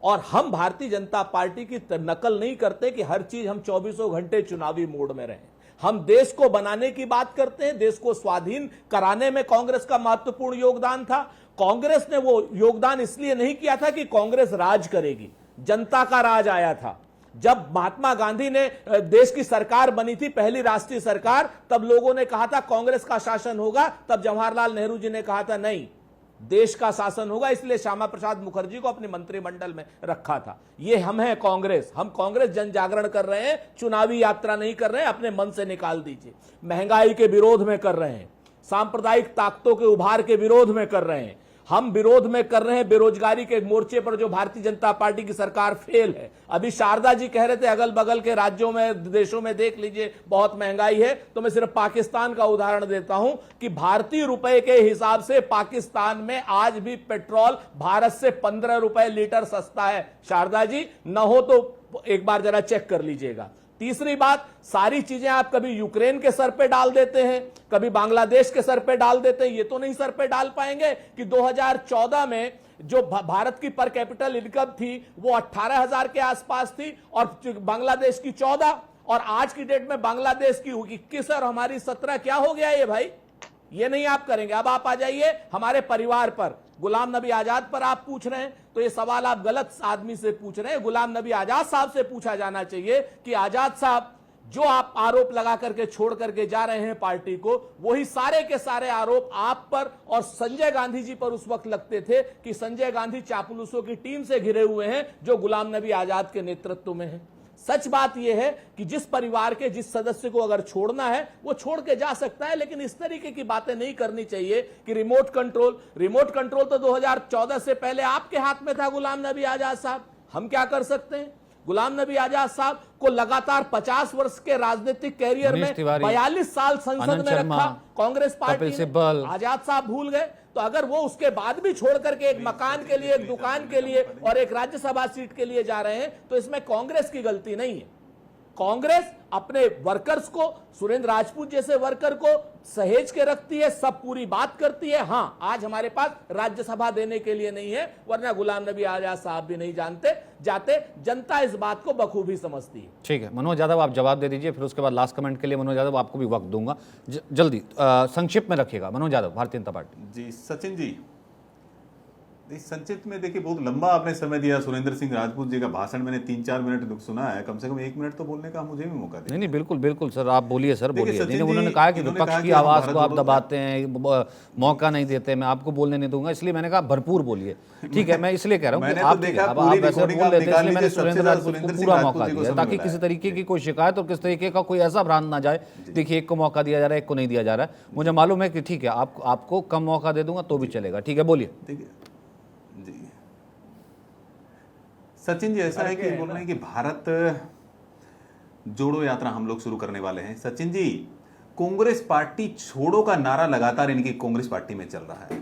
Speaker 2: और हम भारतीय जनता पार्टी की नकल नहीं करते कि हर चीज हम 24 घंटे चुनावी मोड में रहें। हम देश को बनाने की बात करते हैं, देश को स्वाधीन कराने में कांग्रेस का महत्वपूर्ण योगदान था। कांग्रेस ने वो योगदान इसलिए नहीं किया था कि कांग्रेस राज करेगी, जनता का राज आया था। जब महात्मा गांधी ने देश की सरकार बनी थी, पहली राष्ट्रीय सरकार, तब लोगों ने कहा था कांग्रेस का शासन होगा। तब जवाहरलाल नेहरू जी ने कहा था नहीं, देश का शासन होगा, इसलिए श्यामा प्रसाद मुखर्जी को अपने मंत्रिमंडल में रखा था। ये हम हैं कांग्रेस, हम कांग्रेस जन जागरण कर रहे हैं, चुनावी यात्रा नहीं कर रहे हैं। अपने मन से निकाल दीजिए। महंगाई के विरोध में कर रहे हैं, सांप्रदायिक ताकतों के उभार के विरोध में कर रहे हैं। हम विरोध में कर रहे हैं बेरोजगारी के मोर्चे पर, जो भारतीय जनता पार्टी की सरकार फेल है। अभी शारदा जी कह रहे थे अगल बगल के राज्यों में, देशों में देख लीजिए बहुत महंगाई है। तो मैं सिर्फ पाकिस्तान का उदाहरण देता हूं कि भारतीय रुपए के हिसाब से पाकिस्तान में आज भी पेट्रोल भारत से 15 रुपए लीटर सस्ता है। शारदा जी, न हो तो एक बार जरा चेक कर लीजिएगा। तीसरी बात, सारी चीजें आप कभी यूक्रेन के सर पे डाल देते हैं, कभी बांग्लादेश के सर पे डाल देते हैं। ये तो नहीं सर पे डाल पाएंगे कि 2014 में जो भारत की पर कैपिटल इनकम थी वो 18,000 के आसपास थी और बांग्लादेश की 14, और आज की डेट में बांग्लादेश की 21 और हमारी 17। क्या हो गया ये भाई? ये नहीं आप करेंगे। अब आप आ जाइए हमारे परिवार पर, गुलाम नबी आजाद पर आप पूछ रहे हैं, तो ये सवाल आप गलत आदमी से पूछ रहे हैं। गुलाम नबी आजाद साहब से पूछा जाना चाहिए कि आजाद साहब, जो आप आरोप लगा करके छोड़ करके जा रहे हैं पार्टी को, वही सारे के सारे आरोप आप पर और संजय गांधी जी पर उस वक्त लगते थे कि संजय गांधी चापलूसों की टीम से घिरे हुए हैं जो गुलाम नबी आजाद के नेतृत्व में है। सच बात यह है कि जिस परिवार के जिस सदस्य को अगर छोड़ना है वो छोड़ के जा सकता है, लेकिन इस तरीके की बातें नहीं करनी चाहिए कि रिमोट कंट्रोल तो 2014 से पहले आपके हाथ में था गुलाम नबी आजाद साहब। हम क्या कर सकते हैं? गुलाम नबी आजाद साहब को लगातार 50 वर्ष के राजनीतिक कैरियर में 42 साल संसद में रखा कांग्रेस पार्टी ने। आजाद साहब भूल गए? तो अगर वो उसके बाद भी छोड़ करके एक मकान के लिए, एक दुकान के लिए और एक राज्यसभा सीट के लिए जा रहे हैं तो इसमें कांग्रेस की गलती नहीं है। कांग्रेस अपने वर्कर्स को, सुरेंद्र राजपूत जैसे वर्कर को सहेज के रखती है, सब पूरी बात करती है। हां, आज हमारे पास राज्यसभा देने के लिए नहीं है, वरना गुलाम नबी आजाद साहब भी नहीं जाते। जनता इस बात को बखूबी समझती है।
Speaker 1: ठीक है मनोज यादव, आप जवाब दे दीजिए, फिर उसके बाद लास्ट कमेंट के लिए मनोज यादव आपको भी वक्त दूंगा। जल्दी संक्षिप्त में रखिएगा मनोज यादव, भारतीय जनता पार्टी।
Speaker 3: जी सचिन जी, इस संक्षिप्त में देखिए बहुत लंबा आपने समय दिया। सुरेंद्र सिंह राजपूत जी का भाषण मैंने 3-4 मिनट सुना है, कम से कम 1 मिनट तो बोलने का मुझे भी मौका दिया।
Speaker 1: नहीं बिल्कुल सर, आप बोलिए सर, बोलिए।
Speaker 3: सचिन जी,
Speaker 1: उन्होंने कहा कि
Speaker 3: इन्होंने
Speaker 1: विपक्ष
Speaker 3: कहा
Speaker 1: की
Speaker 3: कि हम
Speaker 1: आवाज
Speaker 3: भारत
Speaker 1: को आप
Speaker 3: जोड़ो
Speaker 1: दबाते हैं, मौका नहीं देते, मैं आपको बोलने नहीं दूंगा, इसलिए मैंने कहा भरपूर बोलिए। ठीक है, मैं इसलिए कह रहा हूँ कि आप वैसे बोल लेते, इसलिए मैंने सुरेंद्र राजपूत को पूरा मौका दिया ताकि किसी तरीके की कोई शिकायत और किस तरीके का कोई ऐसा भ्रांत ना जाए। देखिए, एक को मौका दिया जा रहा है, एक को नहीं दिया जा रहा है। मुझे मालूम है कि ठीक है, आपको कम मौका दे दूंगा तो भी चलेगा। ठीक है, बोलिए।
Speaker 3: जी सचिन जी, ऐसा है कि बोल रहे हैं कि भारत जोड़ो यात्रा हम लोग शुरू करने वाले हैं। सचिन जी, कांग्रेस पार्टी छोड़ो का नारा लगातार इनकी कांग्रेस पार्टी में चल रहा है।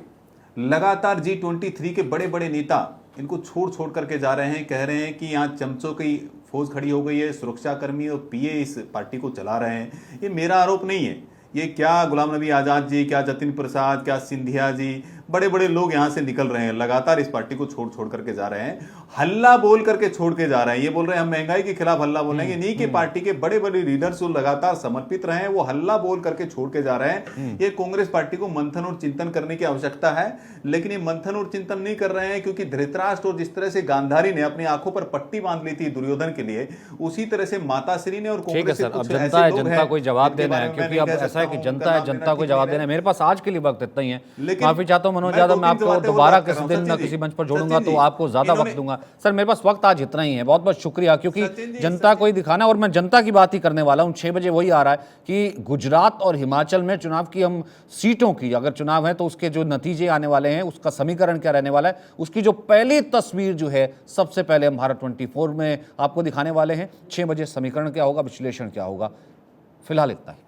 Speaker 3: लगातार G23 के बड़े बड़े नेता इनको छोड़ करके जा रहे हैं, कह रहे हैं कि यहाँ चमचों की फौज खड़ी हो गई है, सुरक्षाकर्मी और पीए इस पार्टी को चला रहे हैं। ये मेरा आरोप नहीं है, ये क्या गुलाम नबी आजाद जी, क्या जतिन प्रसाद, क्या सिंधिया जी, बड़े बड़े लोग यहां से निकल रहे हैं, लगातार इस पार्टी को छोड़ करके जा रहे हैं, हल्ला बोल करके छोड़ के जा रहे हैं। ये बोल रहे हैं हम महंगाई के खिलाफ हल्ला बोल रहे हैं। नहीं कि पार्टी के बड़े बड़े लीडर्स जो लगातार समर्पित रहे हैं वो हल्ला बोल करके छोड़ के जा रहे हैं। ये कांग्रेस पार्टी को मंथन और चिंतन करने की आवश्यकता है, लेकिन ये मंथन और चिंतन नहीं कर रहे हैं, क्योंकि धृतराष्ट्र और जिस तरह से गांधारी ने अपनी आंखों पर पट्टी बांध ली थी दुर्योधन के लिए, उसी तरह से माताश्री ने और कांग्रेस से कुछ ऐसे लोग हैं।
Speaker 1: जनता को जवाब देना है, क्योंकि अब ऐसा है कि जनता को जवाब देना है। मेरे पास आज के लिए वक्त इतना ही है। माफी चाहता हूं मनोज यादव, मैं आपको दोबारा किसी दिन ना किसी मंच पर जोड़ूंगा तो आपको ज्यादा वक्त दूंगा। सर, मेरे पास वक्त आज इतना ही है। बहुत बहुत शुक्रिया, क्योंकि जनता को ही दिखाना, और मैं जनता की बात ही करने वाला हूं। 6 बजे वही आ रहा है कि गुजरात और हिमाचल में चुनाव की, हम सीटों की अगर चुनाव है तो उसके जो नतीजे आने वाले हैं, उसका समीकरण क्या रहने वाला है, उसकी जो पहली तस्वीर जो है सबसे पहले हम भारत 24 में आपको दिखाने वाले हैं। 6 बजे समीकरण क्या होगा, विश्लेषण क्या होगा। फिलहाल इतना ही।